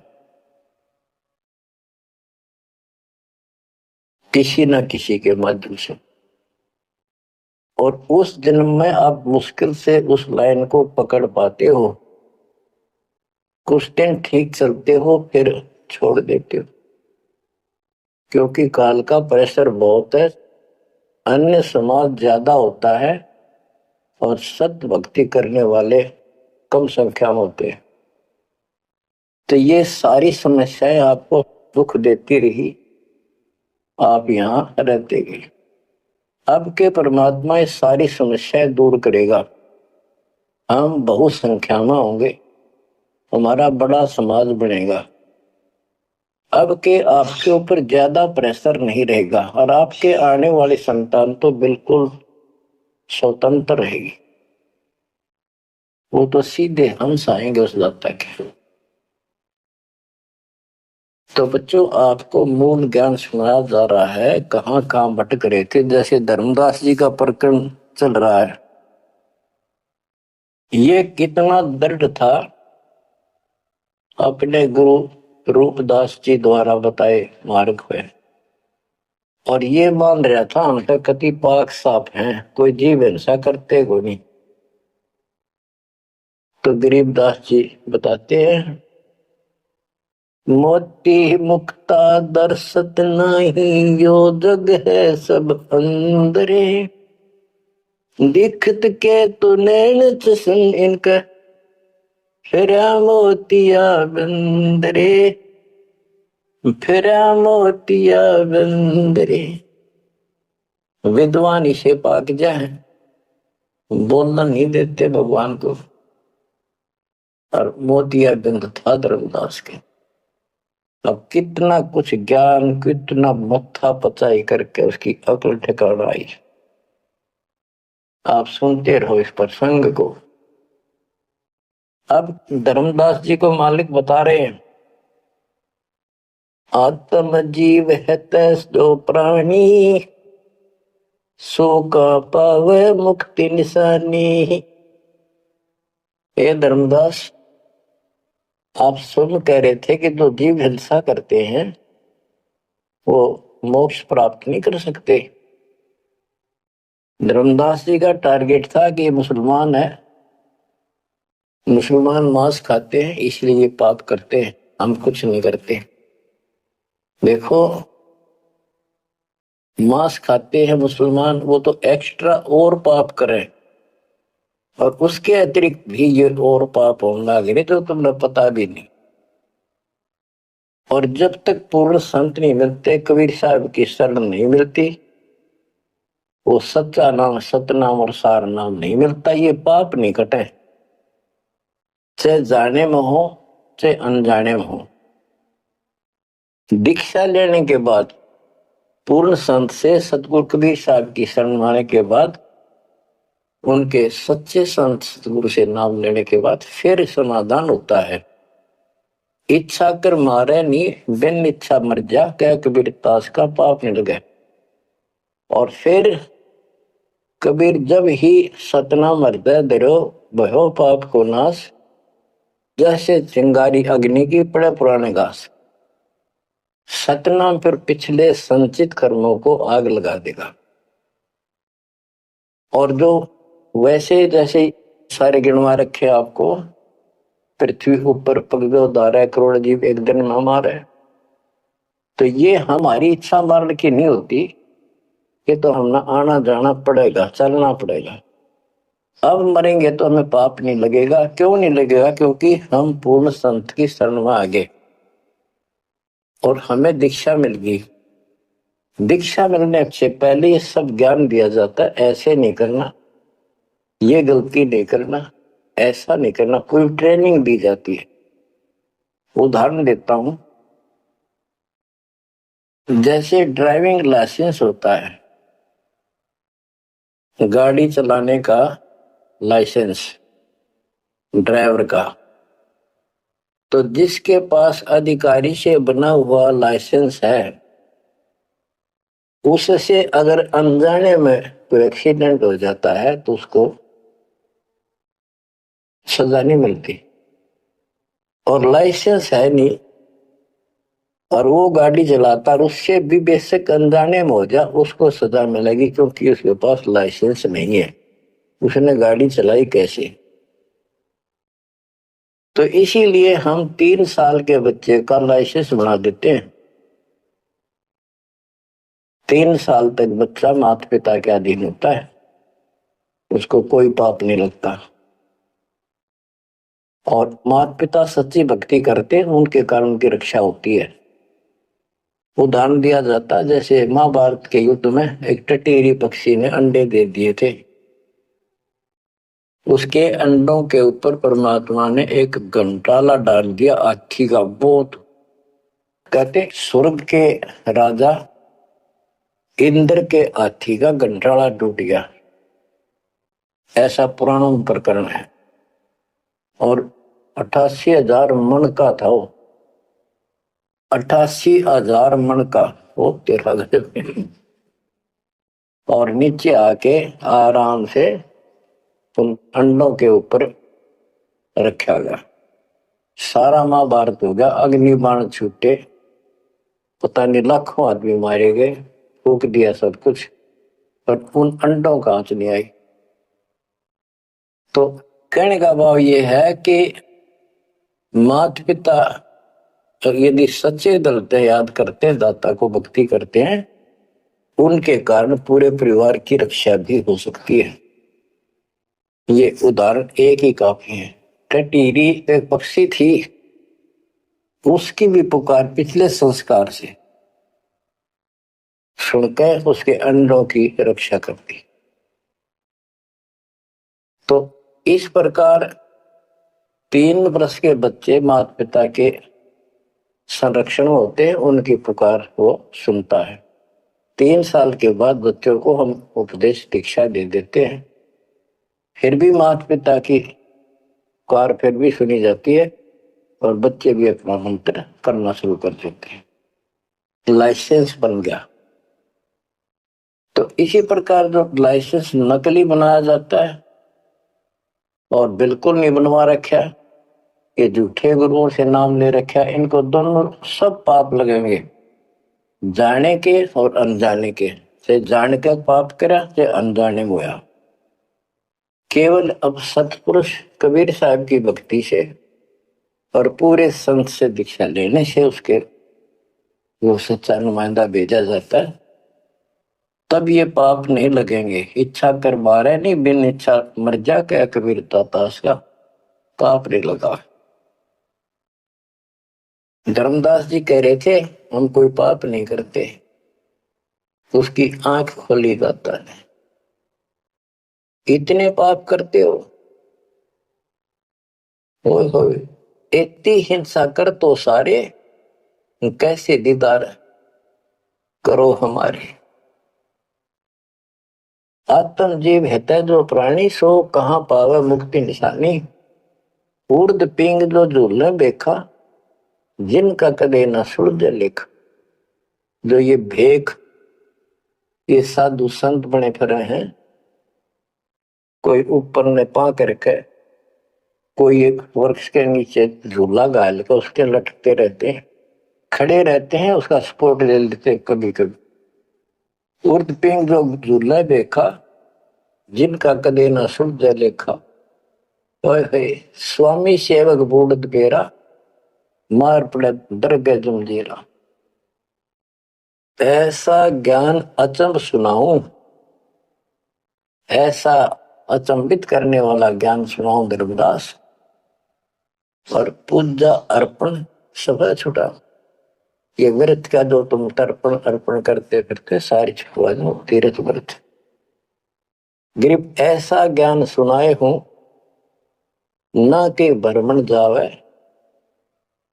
किसी न किसी के माध्यम से। और उस जन्म में आप मुश्किल से उस लाइन को पकड़ पाते हो। कुछ दिन ठीक चलते हो, फिर छोड़ देते हो, क्योंकि काल का प्रेशर बहुत है, अन्य समाज ज्यादा होता है और सत भक्ति करने वाले कम संख्या में होते हैं। तो ये सारी समस्याएं आपको दुख देती रही, आप यहां रहते गए। अब के परमात्मा ये सारी समस्याएं दूर करेगा, हम बहुत संख्या में होंगे, हमारा बड़ा समाज बनेगा। अब के आपके ऊपर ज्यादा प्रेशर नहीं रहेगा और आपके आने वाली संतान तो बिल्कुल स्वतंत्र रहेगी। वो तो सीधे हंस आएंगे उस दाता के। तो बच्चों, आपको मूल ज्ञान सुनाया जा रहा है, कहाँ कहाँ भटक रहे थे। जैसे धर्मदास जी का प्रकरण चल रहा है, ये कितना दृढ़ था, अपने गुरु रूपदास जी द्वारा बताए मार्ग पे। और ये मान रहा था हम तो कति पाक साफ हैं, कोई जीव हिंसा करते को नहीं। तो गरीबदास जी बताते हैं, मोती मुक्ता दर्शत नहीं, यो जग है सब अंदरे, दिखत के तो नैन चसन इनका, फिरा मोतिया बंदरे, फिरा मोतिया बंदरे। विद्वान इसे पाक जाए, बोलना नहीं देते भगवान को। और मोतिया बिंद था धर्मदास के। अब कितना कुछ ज्ञान, कितना मत्था पचाई करके उसकी अकल ठिकाना आई। आप सुनते रहो इस प्रसंग को। अब धर्मदास जी को मालिक बता रहे हैं, आत्म जीव है तैस जो प्राणी, सो का पावे मुक्ति निशानी। ये धर्मदास, आप सुन कह रहे थे कि जो जीव हिंसा करते हैं वो मोक्ष प्राप्त नहीं कर सकते। धर्मदास जी का टारगेट था कि मुसलमान है, मुसलमान मांस खाते हैं इसलिए ये पाप करते हैं, हम कुछ नहीं करते। देखो, मांस खाते हैं मुसलमान, वो तो एक्स्ट्रा और पाप करें, और उसके अतिरिक्त भी ये और पाप होने लगे तो तुम्हें पता भी नहीं। और जब तक पूर्ण संत नहीं मिलते, कबीर साहब की शरण नहीं मिलती, वो सच्चा नाम, सतनाम और सार नाम नहीं मिलता, ये पाप नहीं कटे, चाहे जाने में हो चाहे अनजाने में हो। दीक्षा लेने के बाद, पूर्ण संत से सतगुरु कबीर साहब की शरण आने के बाद, उनके सच्चे संत सतगुरु से नाम लेने के बाद फिर समाधान होता है। इच्छा कर मारे नहीं, बिन इच्छा मर जा, क्या कबीर दास का पाप मिल गए। और फिर कबीर जब ही सतनाम हृदय धरो, भयो पाप को नाश, जैसे चिंगारी अग्नि की पड़े पुराने घास। सतनाम फिर पिछले संचित कर्मों को आग लगा देगा। और जो वैसे जैसे सारे गिनवा रखे आपको, पृथ्वी ऊपर पग धारा करोड़ जीव एक दिन में हमारे, तो ये हमारी इच्छा मारने की नहीं होती, ये तो हम ना आना जाना पड़ेगा, चलना पड़ेगा। अब मरेंगे तो हमें पाप नहीं लगेगा। क्यों नहीं लगेगा? क्योंकि हम पूर्ण संत की शरण में आ गए और हमें दीक्षा मिल गई। दीक्षा मिलने से पहले ये सब ज्ञान दिया जाता है, ऐसे नहीं करना, ये गलती नहीं करना, ऐसा नहीं करना, कोई ट्रेनिंग दी जाती है। उदाहरण देता हूं, जैसे ड्राइविंग लाइसेंस होता है, गाड़ी चलाने का लाइसेंस ड्राइवर का, तो जिसके पास अधिकारी से बना हुआ लाइसेंस है, उससे अगर अनजाने में कोई एक्सीडेंट हो जाता है तो उसको सजा नहीं मिलती। और लाइसेंस है नहीं और वो गाड़ी चलाता, और उससे भी बेशक अनजाने में हो जा, उसको सजा मिलेगी, क्योंकि उसके पास लाइसेंस नहीं है, उसने गाड़ी चलाई कैसे। तो इसीलिए हम 3 साल के बच्चे का लाइसेंस बना देते हैं। 3 साल तक बच्चा माता पिता के अधीन होता है, उसको कोई पाप नहीं लगता। और माता पिता सच्ची भक्ति करते हैं, उनके कारण उनकी रक्षा होती है। उदाहरण दिया जाता, जैसे महाभारत के युद्ध में एक टटेरी पक्षी ने अंडे दे दिए थे, उसके अंडों के ऊपर परमात्मा ने एक घंटाला डाल दिया हाथी का। बहुत कहते स्वर्ग के राजा इंद्र के हाथी का घंटाला टूट गया, ऐसा पुराणों में प्रकरण है। और 88,000 मन का था वो, 88,000 मन का वो, तेरा गजब। और नीचे आके आराम से उन अंडों के ऊपर रखा गया। सारा महाभारत हो गया, अग्नि बाण छूटे, पता नहीं लाखों आदमी मारे गए, फूक दिया सब कुछ, पर उन अंडों का आंच नहीं आई। तो कहने का भाव ये है कि माता पिता तो यदि सच्चे दिल से याद करते हैं, दाता को भक्ति करते हैं, उनके कारण पूरे परिवार की रक्षा भी हो सकती है। ये उदाहरण एक ही काफी है। टटीरी एक पक्षी थी, उसकी भी पुकार पिछले संस्कार से सुनकर उसके अंडों की रक्षा करती। तो इस प्रकार 3 वर्ष के बच्चे माता पिता के संरक्षण होते हैं, उनकी पुकार वो सुनता है। 3 साल के बाद बच्चों को हम उपदेश दीक्षा दे देते हैं, फिर भी माता पिता की पुकार फिर भी सुनी जाती है और बच्चे भी अपना मंत्र करना शुरू कर देते हैं। लाइसेंस बन गया। तो इसी प्रकार जो लाइसेंस नकली बनाया जाता है और बिल्कुल नहीं बनवा रखा, ये झूठे गुरुओं से नाम ले रखा, इनको दोनों सब पाप लगेंगे, जाने के और अनजाने के। से जान के पाप करा, से अनजाने में हुआ। केवल अब सतपुरुष कबीर साहब की भक्ति से और पूरे संत से दीक्षा लेने से उसके वो सच्चा नुमाइंदा भेजा जाता है, तब ये पाप नहीं लगेंगे। इच्छा कर मारे नहीं, बिन इच्छा मर जा, क्या कबीर दातास का पाप नहीं लगा। धर्मदास जी कह रहे थे हम कोई पाप नहीं करते, उसकी आंख खोली जाता है। इतने पाप करते हो, होए इतनी हिंसा कर तो सारे, कैसे दीदार करो हमारे। आत्म जीव है जो प्राणी, सो कहाँ पावे मुक्ति निशानी। उर्द पिंग जो झूलने देखा, जिनका कदे न सुलझे लेख। जो ये भेख, ये साधु संत बने फिरे हैं, कोई ऊपर ने पा करके, कोई एक वृक्ष के नीचे झूला गाल के उसके लटकते रहते हैं, खड़े रहते हैं, उसका सपोर्ट ले लेते कभी कभी। उर्द पिंग जो झूला देखा, जिनका कदे न सुलझे लेखा। स्वामी सेवक बूढ़ गेरा, मार पड़े दरगे जमजीरा। ऐसा ज्ञान अचंब सुनाऊं, ऐसा अचंबित करने वाला ज्ञान सुनाऊं धर्मदास, और पूजा अर्पण सब छुटा। ये व्रत का जो तुम तर्पण अर्पण करते फिरते सारी छुटवा दो, तीर्थ व्रत। गरीब ऐसा ज्ञान सुनाए हूं, ना के भ्रमण जावे,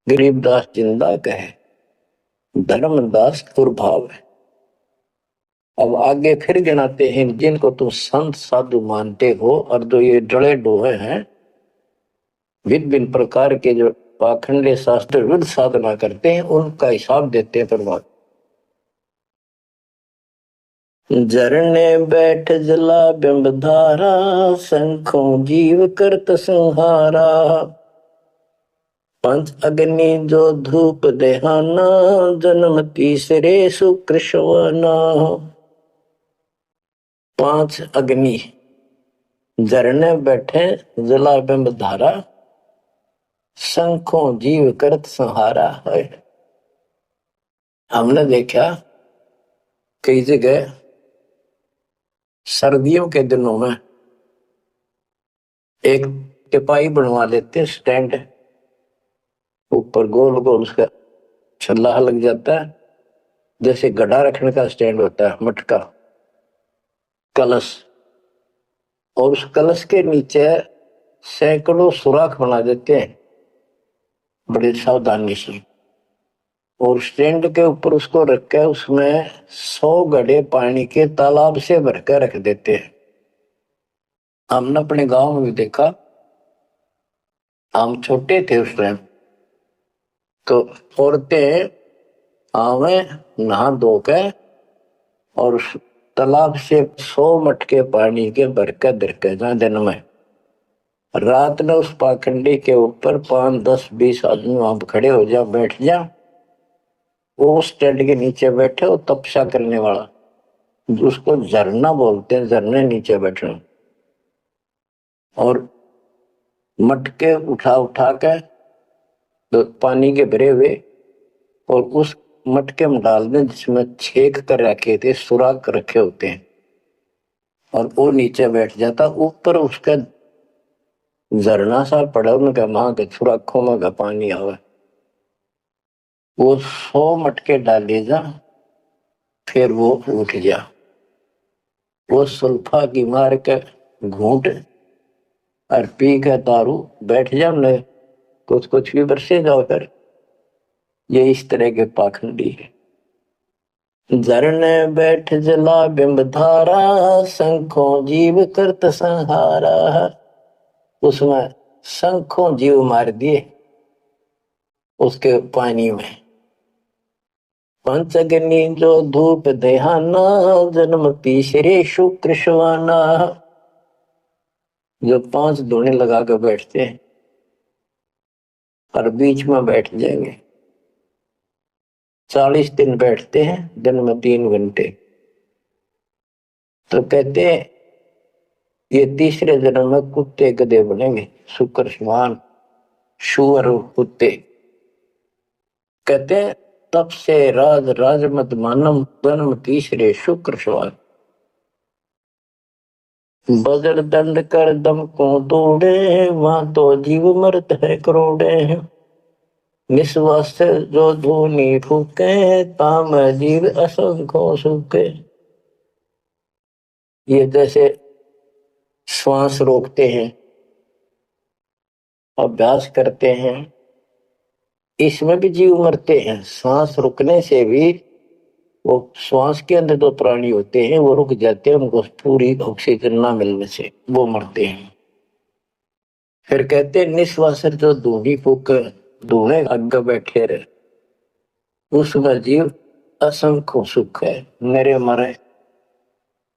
गरीबदास जिंदा कहे, धर्मदास दुर्भाव है। अब आगे फिर गिनाते हैं जिनको तुम संत साधु मानते हो, और जो ये डले डोहे हैं, भिन्न भिन्न प्रकार के जो पाखंडे शास्त्र विरुद्ध साधना करते हैं, उनका हिसाब देते हैं परमात्मा। झरने बैठ जला बिंब धारा, शंखों जीव करत संहारा। पंच अग्नि जो धूप देहाना, जन्म तीसरे सुकृष्णवाना। 5 अग्नि झरने बैठे जला बिंब धारा, शंखों जीव करत संहारा है। हमने देखा कई जगह सर्दियों के दिनों में एक टिपाई बनवा लेते, स्टैंड ऊपर गोल गोल उसका छल्ला लग जाता है, जैसे गड्ढा रखने का स्टैंड होता है, मटका कलश, और उस कलश के नीचे सैकड़ों सुराख बना देते हैं बड़ी सावधानी से, और स्टैंड के ऊपर उसको रख के उसमें 100 घड़े पानी के तालाब से भरकर रख देते हैं। हमने अपने गांव में भी देखा, हम छोटे थे उस टाइम, तो औरतें आवे नहा धो के और उस तालाब से 100 मटके पानी के भरकर धरकर जा, दिन में रात में उस पाखंडी के ऊपर 5, 10, 20 आदमी वहां खड़े हो जा, बैठ जा, वो स्टैंड के नीचे बैठे, वो तपस्या करने वाला, उसको झरना बोलते हैं, झरने नीचे बैठना। और मटके उठा उठा के तो पानी के भरे हुए, और उस मटके में डाल दें जिसमें छेक कर रखे थे, सुराख कर रखे होते हैं, और वो नीचे बैठ जाता। ऊपर उसका झरना सा पड़ा, उनका वहां के सुराखों में का पानी आवे। वो 100 मटके डाले जा, फिर वो उठ जा। वो सुल्फा की मार के घूंट और पी के दारू बैठ जाओ न, कुछ भी बरसे जाओ। फिर ये इस तरह के पाखंडी है। झरने बैठ जला बिंब धारा, शंखों जीव करत संहारा। उसमें शंखों जीव मार दिए उसके पानी में। पंचगनी जो धूप देहाना, जन्म तीसरे शुक्र शवाना। जो 5 धूने लगा कर बैठते हैं और बीच में बैठ जाएंगे, 40 दिन बैठते हैं, दिन में 3 घंटे। तो कहते हैं ये तीसरे जन्म में कुत्ते गधे बनेंगे, शुक्र शवान शुअर कुत्ते। कहते हैं तब से राज मत मानम, जन्म तीसरे शुक्र शवान। बजर दंड कर दम को तोड़े, वहां तो जीव मरत है करोड़े। निस्वास जो धूनी फूके, ताम जीव असंख्यों सूखे। ये जैसे श्वास रोकते हैं, अभ्यास करते हैं, इसमें भी जीव मरते हैं। सांस रुकने से भी, वो श्वास के अंदर जो प्राणी होते हैं वो रुक जाते हैं, उनको पूरी ऑक्सीजन ना मिलने से वो मरते हैं। फिर कहते हैं निश्वास जो धूनी फूक, धूने आगे बैठे रहे, उसका जीव असंख्य सुख है, मेरे मरे।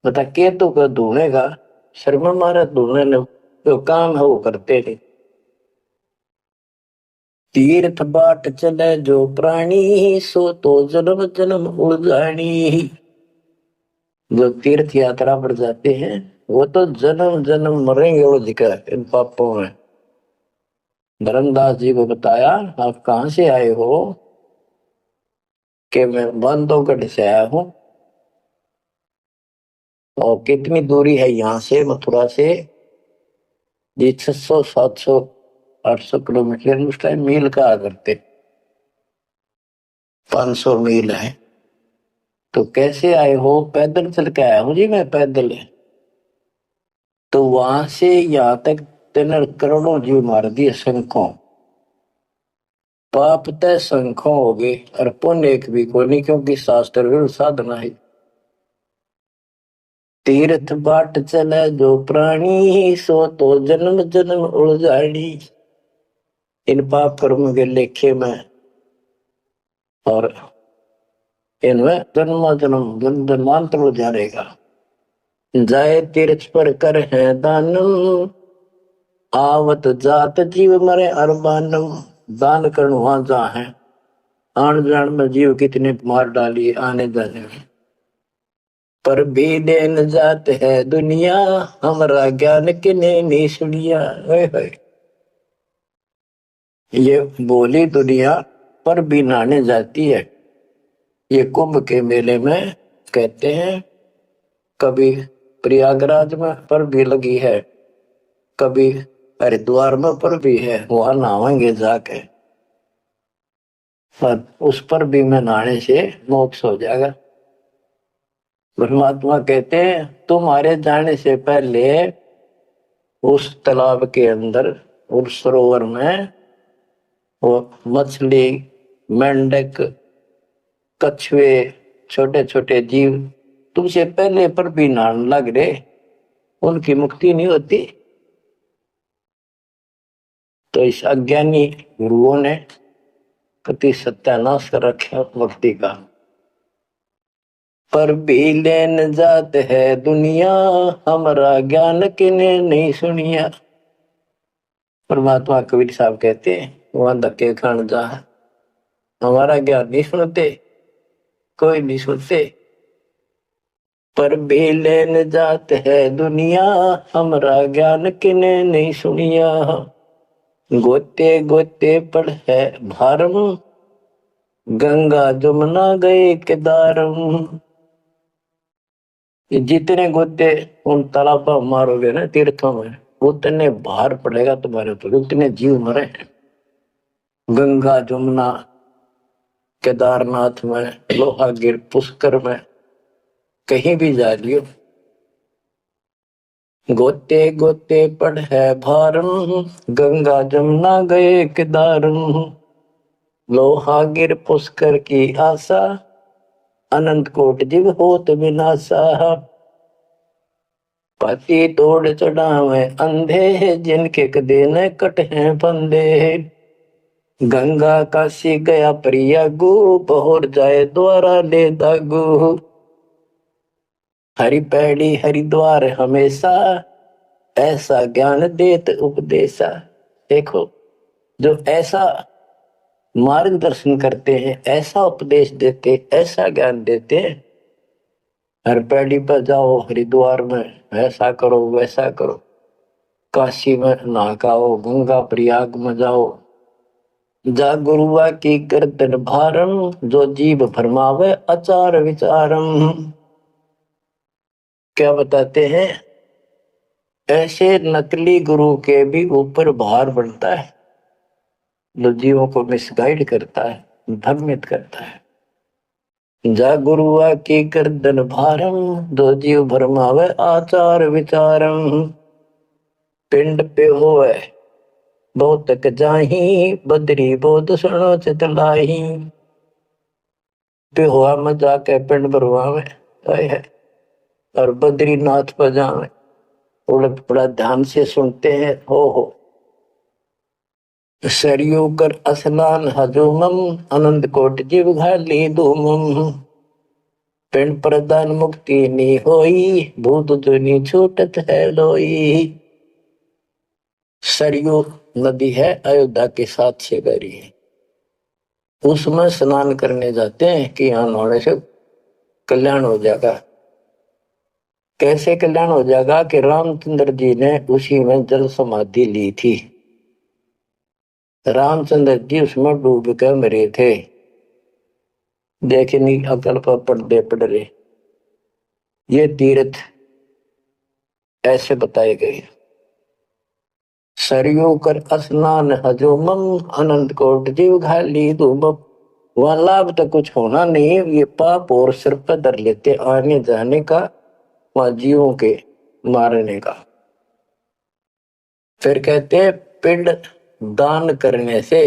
बता के तो का धूने का शर्म मारा, धूने ने जो काम है वो करते थे। तीर्थ बाट चले जो प्राणी, सो तो जन्म जन्म उलझानी। जो तीर्थ यात्रा पर जाते हैं वो तो जन्म जन्म मरेंगे वो जिक्र इन पापों में। धर्मदास जी को बताया आप कहां से आए हो, कि मैं बांधवगढ़ से आया हूं। और कितनी दूरी है यहाँ से, मथुरा से? ये 600 700 800 किलोमीटर, उस टाइम मील कहा करते, 500 मील है। तो कैसे आए हो? पैदल चल के आया हूं जी, मैं पैदल है। तो वहां से यहाँ तक 3 करोड़ों जीव मार दिए, शंखों। पाप तय शंखों हो गए और पुण्य एक भी को नहीं, क्योंकि शास्त्र विरुद्ध साधना है। तीर्थ बाट चले जो प्राणी, सो तो जन्म जन्म उलझानी। इन पाप कर्म के लेखे में और इनमें जन्म जन्म जन्मांतर उलझाएगा। जाए तीर्थ पर कर है दानम, आवत जात जीव मरे अरबानम। दान करण वहां जा है, आन जान में जीव कितने मार डालिए आने जाने में। पर भी देन जात है दुनिया, हमारा ज्ञान किने नहीं सुनिया। ये बोली दुनिया पर भी नहाने जाती है। ये कुंभ के मेले में कहते हैं, कभी प्रयागराज में पर भी लगी है, कभी हरिद्वार में पर भी है, वहां नहाएंगे जाके। पर उस पर भी में नहाने से मोक्ष हो जाएगा। परमात्मा कहते हैं तुम्हारे जाने से पहले उस तालाब के अंदर, उस सरोवर में, वो मछली, मेंढक, कछुए, छोटे छोटे जीव तुमसे पहले पर भी नहाने लग रहे, उनकी मुक्ति नहीं होती। तो इस अज्ञानी गुरुओं ने कति सत्यानाश कर रखा भक्ति का। पर भी लेन जात है दुनिया, हमारा ज्ञान किने नहीं सुनिया। परमात्मा कबीर साहब कहते हैं वहां धक्के खान जा, हमारा ज्ञान नहीं सुनते, कोई नहीं सुनते। पर भी लेन जात है दुनिया, हमरा ज्ञान किने नहीं सुनिया। गोते गोते पड़ है भारम, गंगा जमुना गए केदारम। ये जितने गोते उन तालाब मारोगे ना तीर्थों में, उतने भार पड़ेगा तुम्हारे ऊपर, उतने जीव मरे। गंगा जमुना केदारनाथ में, लोहागिर पुष्कर में, कहीं भी जा लियो। गोते गोते पड़ है भारम, गंगा जमुना गए केदारम। लोहागिर पुष्कर की आशा, अनंत कोट जीव होत विनाशा। पति तोड़ चढ़ावे अंधे, जिनके कदे न कट हैं फंदे। गंगा काशी गया प्रयागु, बहोर जाए द्वारा ले दागु। हरि पैड़ी हरिद्वार हमेशा, ऐसा ज्ञान देत उपदेशा। देखो, जो ऐसा मार्गदर्शन करते हैं, ऐसा उपदेश देते, ऐसा ज्ञान देते हैं। हर पैड़ी पर जाओ, हरिद्वार में ऐसा करो वैसा करो, काशी में नहाओ, गंगा प्रयाग में जाओ। जा गुरुआ की गर्दन भारम, जो जीव भरमावे आचार विचारम। क्या बताते हैं, ऐसे नकली गुरु के भी ऊपर भार बनता है, जो जीवों को मिसगाइड करता है, भ्रमित करता है। जा गुरुआ की गर्दन भारम, जो जीव भरमावे आचार विचारम। पिंड पे होवे बहुत तक जाही, बदरी बोध सुनो चितलाही। पे हुआ में जाके पिंड भरवावे है, और बद्रीनाथ पर जावे, बड़ा ध्यान से सुनते हैं। हो सरयू कर स्नान हजूमम, अनंत कोट जीव घाली धूमम। पिंड प्रदान मुक्ति नी होई, भूत जुनी छूटत है लोई। सरयू नदी है, अयोध्या के साथ से गरी है, उसमें स्नान करने जाते हैं कि यहाँ नहाने से कल्याण हो जाएगा। कैसे कल्याण हो जाएगा कि रामचंद्र जी ने उसी में जल समाधि ली थी। रामचंद्र जी उसमें डूब कर मरे थे। देखे नहीं अकल पर पर्दे पड़ रहे, ये तीर्थ ऐसे बताए गए। सरयू कर स्नान हजूमम, अनंत कोट जीव घाली धूमम। वहां लाभ तो कुछ होना नहीं, ये पाप और सिर पर धर लेते आने जाने का, वहां जीवों के मारने का। फिर कहते हैं पिंड दान करने से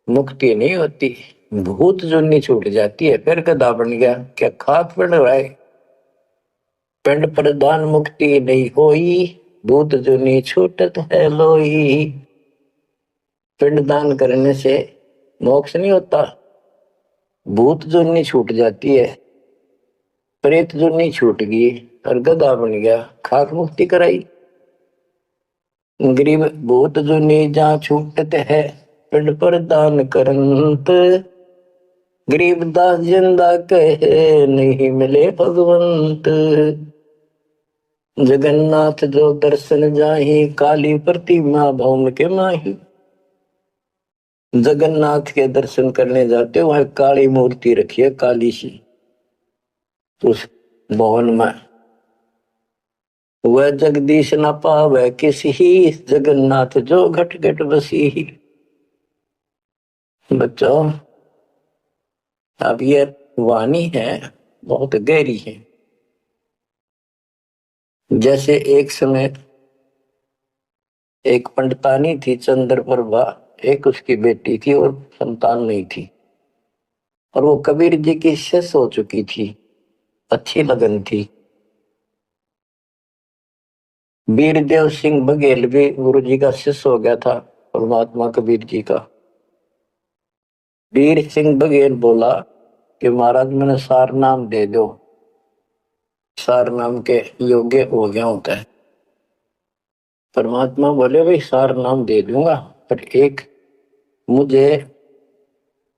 मुक्ति नहीं होती, भूत जुन्नी छूट जाती है। फिर गधा बन गया, क्या खाक पड़ रहा है। पिंड प्रदान मुक्ति नहीं होई, भूत जुनी छूटत है लोई। पिंड दान करने से मोक्ष नहीं होता, भूत जुन्नी छूट जाती है, प्रेत जुन्नी छूट गई, और गधा बन गया, खाक मुक्ति कराई। गरीब भूत जुनी जहाँ छूटत है, पिंड प्रदान करंत। गरीब दास जिंदा कहे, नहीं मिले भगवंत। जगन्नाथ जो दर्शन जाही, काली प्रतिमा भौम के माही। जगन्नाथ के दर्शन करने जाते, वहां काली मूर्ति रखी है, काली सी, उस भवन में। वह जगदीश न पावे किसी, जगन्नाथ जो घट घट बसी। बच्चों, अब ये वाणी है, बहुत गहरी है। जैसे एक समय एक पंडितानी थी चंद्रप्रभा, एक उसकी बेटी थी और संतान नहीं थी, और वो कबीर जी की शिष्य हो चुकी थी, अच्छी लगन थी। वीरदेव सिंह बघेल भी गुरु जी का शिष्य हो गया था, परमात्मा कबीर जी का। वीर सिंह बघेल बोला कि महाराज मैंने सार नाम दे दो, सार नाम के योग्य हो गया होता है। परमात्मा बोले भाई सार नाम दे दूंगा, पर एक मुझे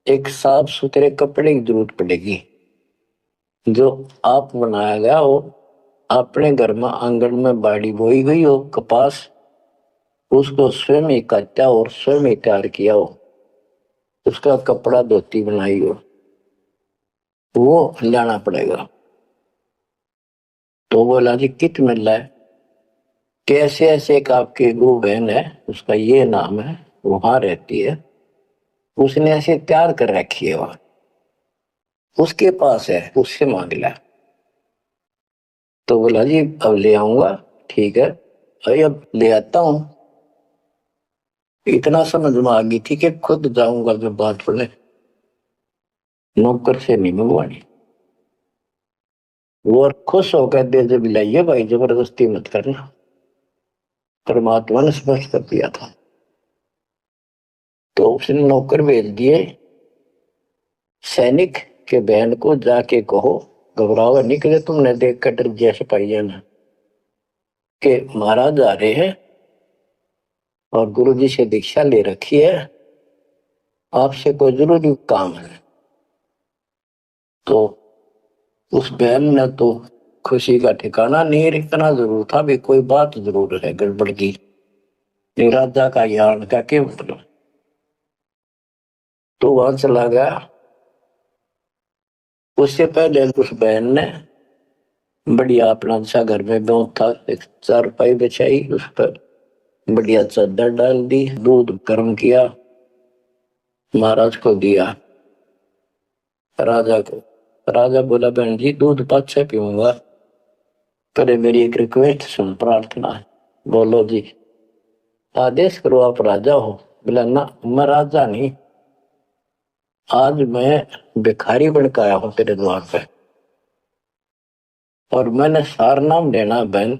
एक साफ सुथरे कपड़े की जरूरत पड़ेगी। जो आप बनाया गया हो, अपने घर में आंगन में बाड़ी बोई गई हो कपास, उसको स्वयं ही काटा और स्वयं ही तैयार किया हो, उसका कपड़ा धोती बनाई हो, वो लाना पड़ेगा। तो बोला जी कित मिल रहा है? कैसे ऐसे एक आपकी वो बहन है, उसका ये नाम है, वहां रहती है, उसने ऐसे तैयार कर रखी है, वहां उसके पास है, उससे मांग ला। तो बोला जी अब ले आऊंगा, ठीक है, अरे अब ले आता हूं। इतना समझ में आ गई थी कि खुद जाऊंगा जब बात पड़े, नौकर से नहीं मंगवानी। वो और खुश होकर दे जब लाइए भाई, जबरदस्ती मत करना, परमात्मा ने स्पष्ट कर दिया था। तो उसने नौकर भेज दिए, सैनिक के बहन को जाके कहो, घबराओ निकले, तुमने देख कर डर गया सिपाही ना, कि महाराज आ रहे हैं और गुरु जी से दीक्षा ले रखी है, आपसे कोई जरूरी काम है। तो उस बहन ने तो खुशी का ठिकाना नहीं, इतना जरूर था भी कोई बात जरूर है गड़बड़ की, राजा का यान का क्या मतलब। तो वहां चला गया। उससे पहले उस बहन ने बढ़िया अपना अच्छा घर में गाँव था, एक चारपाई बिछाई, उस पर बढ़िया चादर डाल दी, दूध गर्म किया, महाराज को दिया, राजा को। राजा बोला बहन जी दूध पाछे पीऊंगा, पहले मेरी एक रिक्वेस्ट सुन, प्रार्थना है। बोलो जी। आदेश करो, आप राजा हो। बोला ना मैं राजा नहीं, आज मैं भिखारी बन के आया हूं तेरे द्वार पे, और मैंने सार नाम लेना बहन,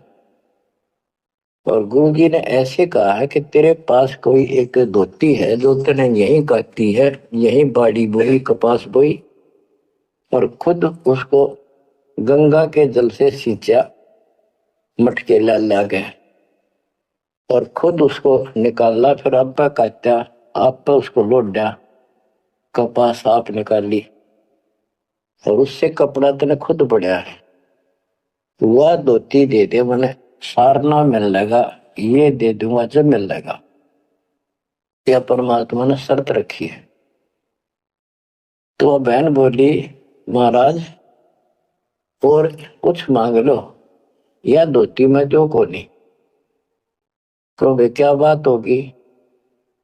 और गुरु जी ने ऐसे कहा है कि तेरे पास कोई एक धोती है जो तेने यहीं काटी है, यहीं बाड़ी बोई, कपास बोई, और खुद उसको गंगा के जल से सींचा, मटके ला गए, और खुद उसको निकाला, फिर अब्बा काटा, आप पे उसको लोडा, कपास आप निकाली, और उससे कपड़ा तेने खुद बढ़िया है, वह धोती दे दे, मैंने सारना मिल लगा, ये दे दूंगा जब मिल लगा। यह परमात्मा ने शर्त रखी है। तो बहन बोली महाराज और कुछ मांग लो, या धोती में जो को नहीं। तो क्या बात होगी?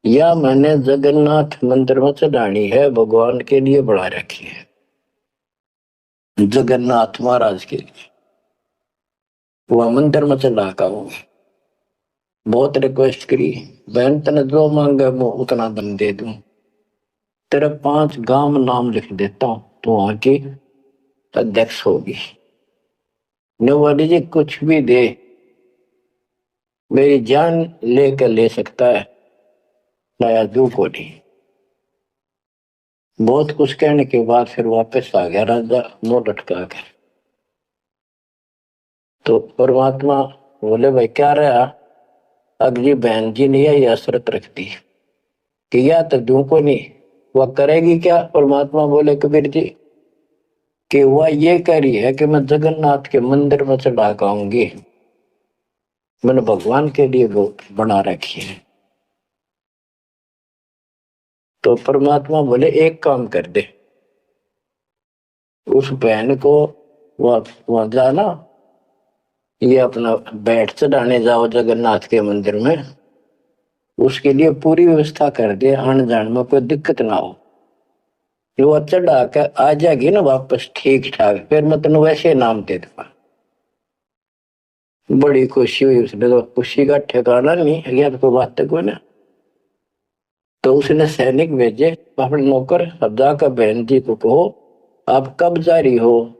या मैंने जगन्नाथ मंदिर में चढ़ानी है, भगवान के लिए बढ़ा रखी है, जगन्नाथ महाराज के लिए, वह मंदिर में चढ़ा का हूँ। बहुत रिक्वेस्ट करी, बहन तेने जो मांगे वो उतना दम दे दूं, तेरे 5 गांव में नाम लिख देता हूं, तो वहां की अध्यक्ष होगी। नवाडी जी कुछ भी दे, मेरी जान लेकर ले सकता है, नया दू को नहीं। बहुत कुछ कहने के बाद फिर वापस आ गया राजा, मुंह लटका कर। तो परमात्मा बोले भाई क्या रहा? अगली बहन जी ने यही असरत रख दी कि या तो दू को नहीं, वह करेगी क्या? परमात्मा बोले कबीर जी कि वह ये कह रही है कि मैं जगन्नाथ के मंदिर में चढ़ा आऊंगी, मैंने भगवान के लिए वो बना रखी है। तो परमात्मा बोले एक काम कर दे, उस बहन को वहां जाना, ये अपना बैठ चढ़ाने जाओ जगन्नाथ के मंदिर में, उसके लिए पूरी व्यवस्था कर दे, आने जाने में कोई दिक्कत ना हो। जो चढ़ा कर आ जाएगी ना वापस ठीक ठाक, फिर मैं तेन वैसे नाम दे दूंगा। बड़ी खुशी हुई उसने, तो खुशी का ठिकाना नहीं है तो बात को ना। तो उसने सैनिक भेजे अपने नौकर, अब जाकर बहन जी को कहो आप कब जा रही हो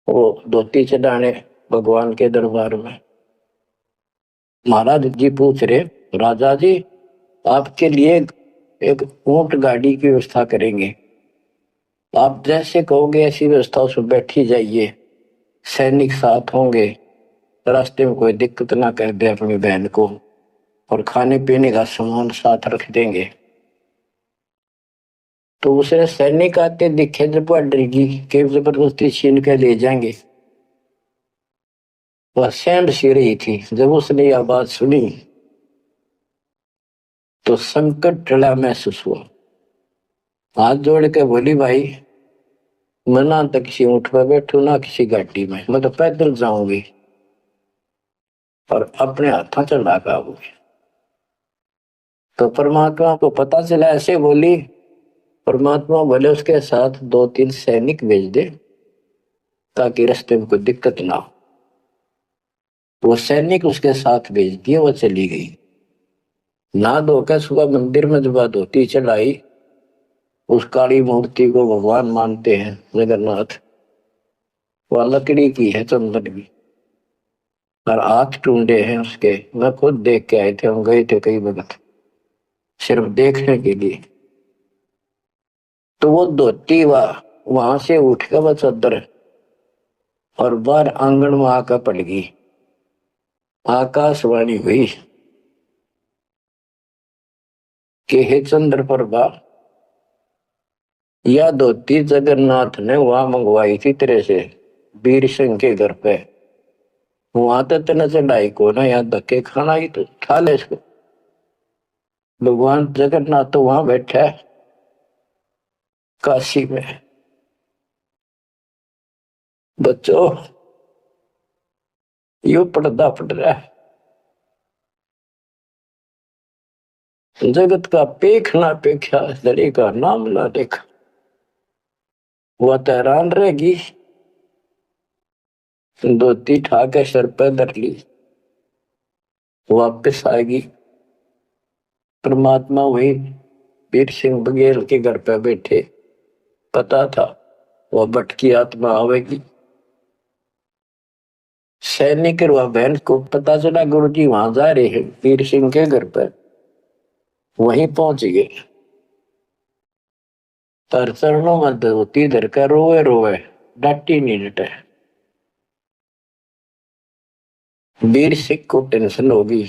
वो धोती चढ़ाने भगवान के दरबार में। महाराज जी पूछ रहे राजा जी आपके लिए एक ऊंट गाड़ी की व्यवस्था करेंगे, आप जैसे कहोगे ऐसी व्यवस्था उसमें बैठी जाइए, सैनिक साथ होंगे, रास्ते में कोई दिक्कत ना कर दे अपनी बहन को, और खाने पीने का सामान साथ रख देंगे। तो उसे सैनिक आते दिखे जब वह डरगी के जबरदस्ती छीन के ले जाएंगे। वह सैंड सी रही थी। जब उसने यह बात सुनी तो संकट टला महसूस हुआ। हाथ जोड़ के बोली, भाई मैं ना तो किसी ऊंट पर बैठू ना किसी गाड़ी में, मैं तो पैदल जाऊंगी और अपने हाथों चला पाऊंगी। तो परमात्मा को पता चला, ऐसे बोली। परमात्मा बोले उसके साथ 2-3 सैनिक भेज दे ताकि रास्ते में कोई दिक्कत ना हो। वो सैनिक उसके साथ भेज दिए, वो चली गई। ना धोकर सुबह मंदिर में जब धोती चढ़ाई, उस काली मूर्ति को भगवान मानते हैं जगन्नाथ। वह लकड़ी की है, चंदन की, और हाथ टूंडे हैं उसके। मैं खुद देख के आए थे, हम गए थे कई वक्त सिर्फ देखने के लिए। तो वो धोती वहां से उठ कर वह चद्दर और बाहर आंगन में आकर पड़ गई। आकाशवाणी हुई कि हे चंद्र प्रभा, यह धोती जगन्नाथ ने वहां मंगवाई थी तेरे से, वीर सिंह के घर पे। वहां तो तेने चढ़ाई को ना, यहाँ धक्के खाना ही, तो उठा ले इसको। भगवान जगन्नाथ तो वहां बैठा है काशी में। बच्चों, यू पर्दा पड़ रहा है। जगत का पेख ना पेख्या, दरे का नाम ना देखा। वह तो हैरान रहेगी। धोती ठाके सर पे धर ली, वापिस आएगी। परमात्मा वही वीर सिंह बघेल के घर पे बैठे। पता था वह भटकी आत्मा आवेगी। सैनिक और वह बहन को पता चला गुरु जी वहां जा रहे हैं वीर सिंह के घर पर। वहीं पहुंच गए। तर चरणों में धोती धर कर रोए रोए, डांटी नहीं डटे। वीर सिंह को टेंशन होगी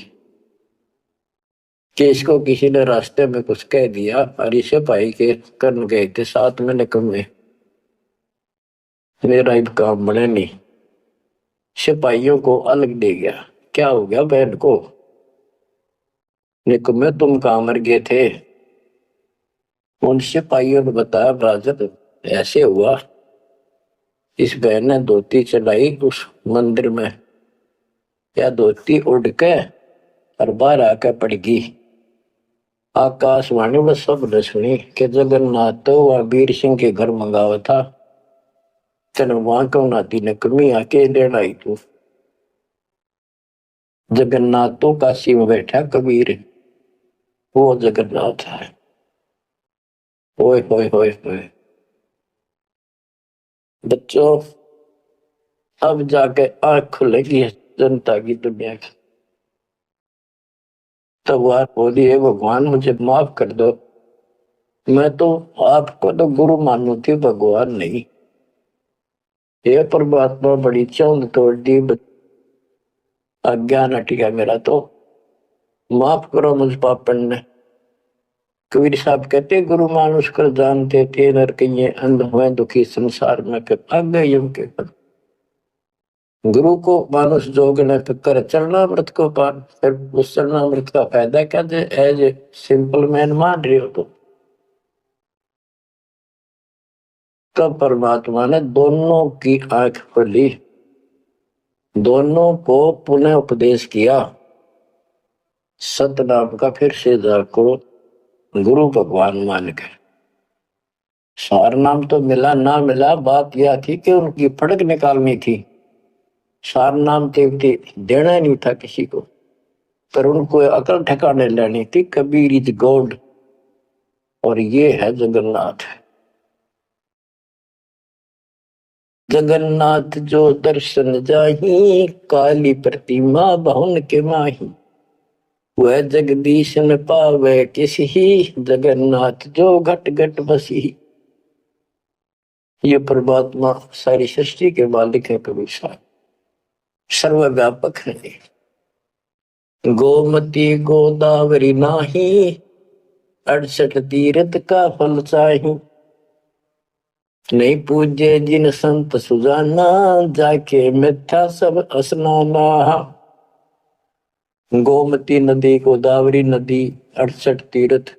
कि इसको किसी ने रास्ते में कुछ कह दिया, और इसे भाई के कर्म गए थे साथ में निकम्मे, मेरा अब काम बने नहीं। सिपाहियों को अलग दे गया। क्या हो गया बहन को? निकम्मे तुम कहां मर गए थे? उन सिपाहियों ने बताया, राजन ऐसे हुआ, इस बहन ने धोती चलाई उस मंदिर में, या धोती उड़ के और बाहर आकर पड़ गई। आकाशवाणी में सब ने सुनी कि जगन्नाथ तो वह वीर सिंह के घर मंगावा था, तेन वहां क्यों नाती ने कमी आके लेना आई तू। जगन्नाथ तो काशी में बैठा कबीर, वो जगन्नाथ है। ओए होए होए होए। बच्चों, अब जाके आंख खुलेगी जनता की, दुनिया की। तब वह बोली, है भगवान मुझे माफ कर दो, मैं तो आपको तो गुरु मानू थी, भगवान नहीं। ये परमात्मा बड़ी चौंध तोड़ दी, अज्ञान हट गया मेरा, तो माफ करो मुझ पापन ने। कबीर साहब कहते, गुरु मानुष कर जानते थे, नर कहिए अंध हुए दुखी संसार में, फिर आगे युग के पद। गुरु को मानुष जोग ने कर चरणामृत को पान, फिर उस चरणामृत का फायदा क्या दे? एज ए सिंपल मैन मान रहे हो तो। तब परमात्मा ने दोनों की आंख खोली, दोनों को पुनः उपदेश किया। सतनाम का फिर से जाको गुरु भगवान मान के। सार नाम तो मिला ना मिला, बात यह थी कि उनकी फड़क निकालनी थी। सार नाम देना नहीं था किसी को, पर उनको अकल ठिकाने लेनी थी। कबीर इज गॉड, और ये है जगन्नाथ। जगन्नाथ जो दर्शन जाही, काली प्रतिमा बहुन के माही। वह जगदीश न पावे किसी, जगन्नाथ जो घट घट बसी। ये परमात्मा सारी सृष्टि के मालिक है कबीर साहब, सर्वव्यापक है। गोमती गोदावरी नाही, 68 तीर्थ का फल चाही, नहीं पूजे जिन संत सुजाना, जाके मिथ्या सब स्नाना। गोमती नदी, गोदावरी नदी, 68 तीर्थ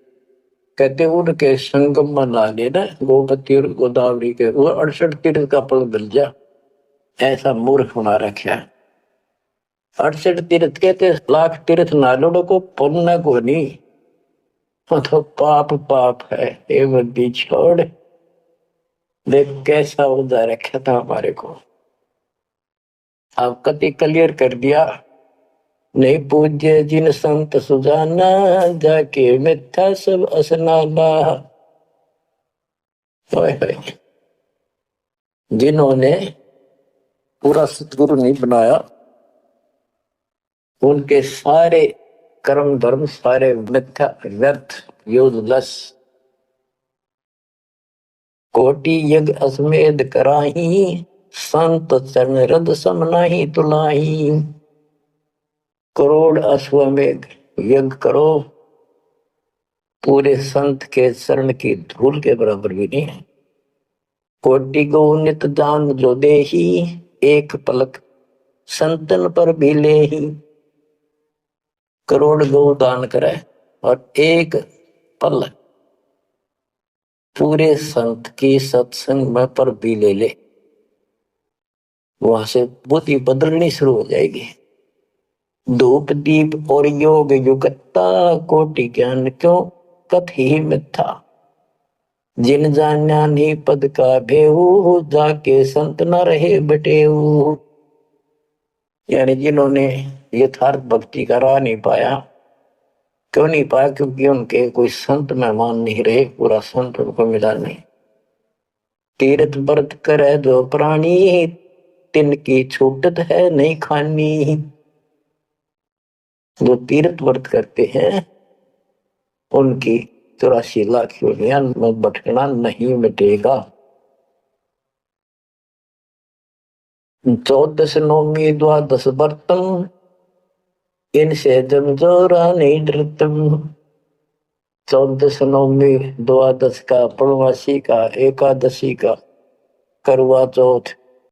कहते उनके संगम में नहा लेना, गोमती और गोदावरी के, वो 68 तीर्थ का फल मिल जा। ऐसा मूर्ख बना रखा है। 68 तीर्थ कहते लाख तीर्थ नालों को पुण्य को नहीं, वो तो पाप पाप है। ये बंदी छोड़, देख कैसा उदा रखा था हमारे को। आप कति क्लियर कर दिया, नहीं पूज्य जिन संत सुजाना, जाके मिथ्या सब स्नाना। जिन्होंने पूरा सतगुरु नहीं बनाया, उनके सारे कर्म धर्म सारे मिथ्या व्यर्थ यूजलेस। कोटि यज्ञ अश्वमेध कराही, संत चरण रद सम नाही तुलाही। करोड़ अश्वमेध यज्ञ करो, पूरे संत के चरण की धूल के बराबर भी नहीं है। कोटि गौ नित दान जो देही, एक पलक संतन पर भी लेही। करोड़ गौ दान करे और एक पल पूरे संत की सत्संग में पर भी ले ले, वहां से बुद्धि बदलनी शुरू हो जाएगी। धूप दीप और योग युगता, कोटि ज्ञान क्यों कथ ही मिथ्या। जिन जान्या नहीं पद का भेऊ, जाके संत न रहे बटेऊ। यानी जिन्होंने यथार्थ भक्ति का राह नहीं पाया, क्यों नहीं पाया? क्योंकि उनके कोई संत मेहमान नहीं रहे, पूरा संत उनको मिला नहीं। तीर्थ व्रत करे जो प्राणी, तिनकी छूटत है नहीं खानी। जो तीर्थ व्रत करते हैं उनकी 84 लाख योनियां में भटकना नहीं मिटेगा। 14 नौमी द्वादश बर्तन, इनसे जमजोरा नहीं डरतम। 14 नौमी द्वादश का, पूर्णमासी का, एकादशी का, करवा चौथ,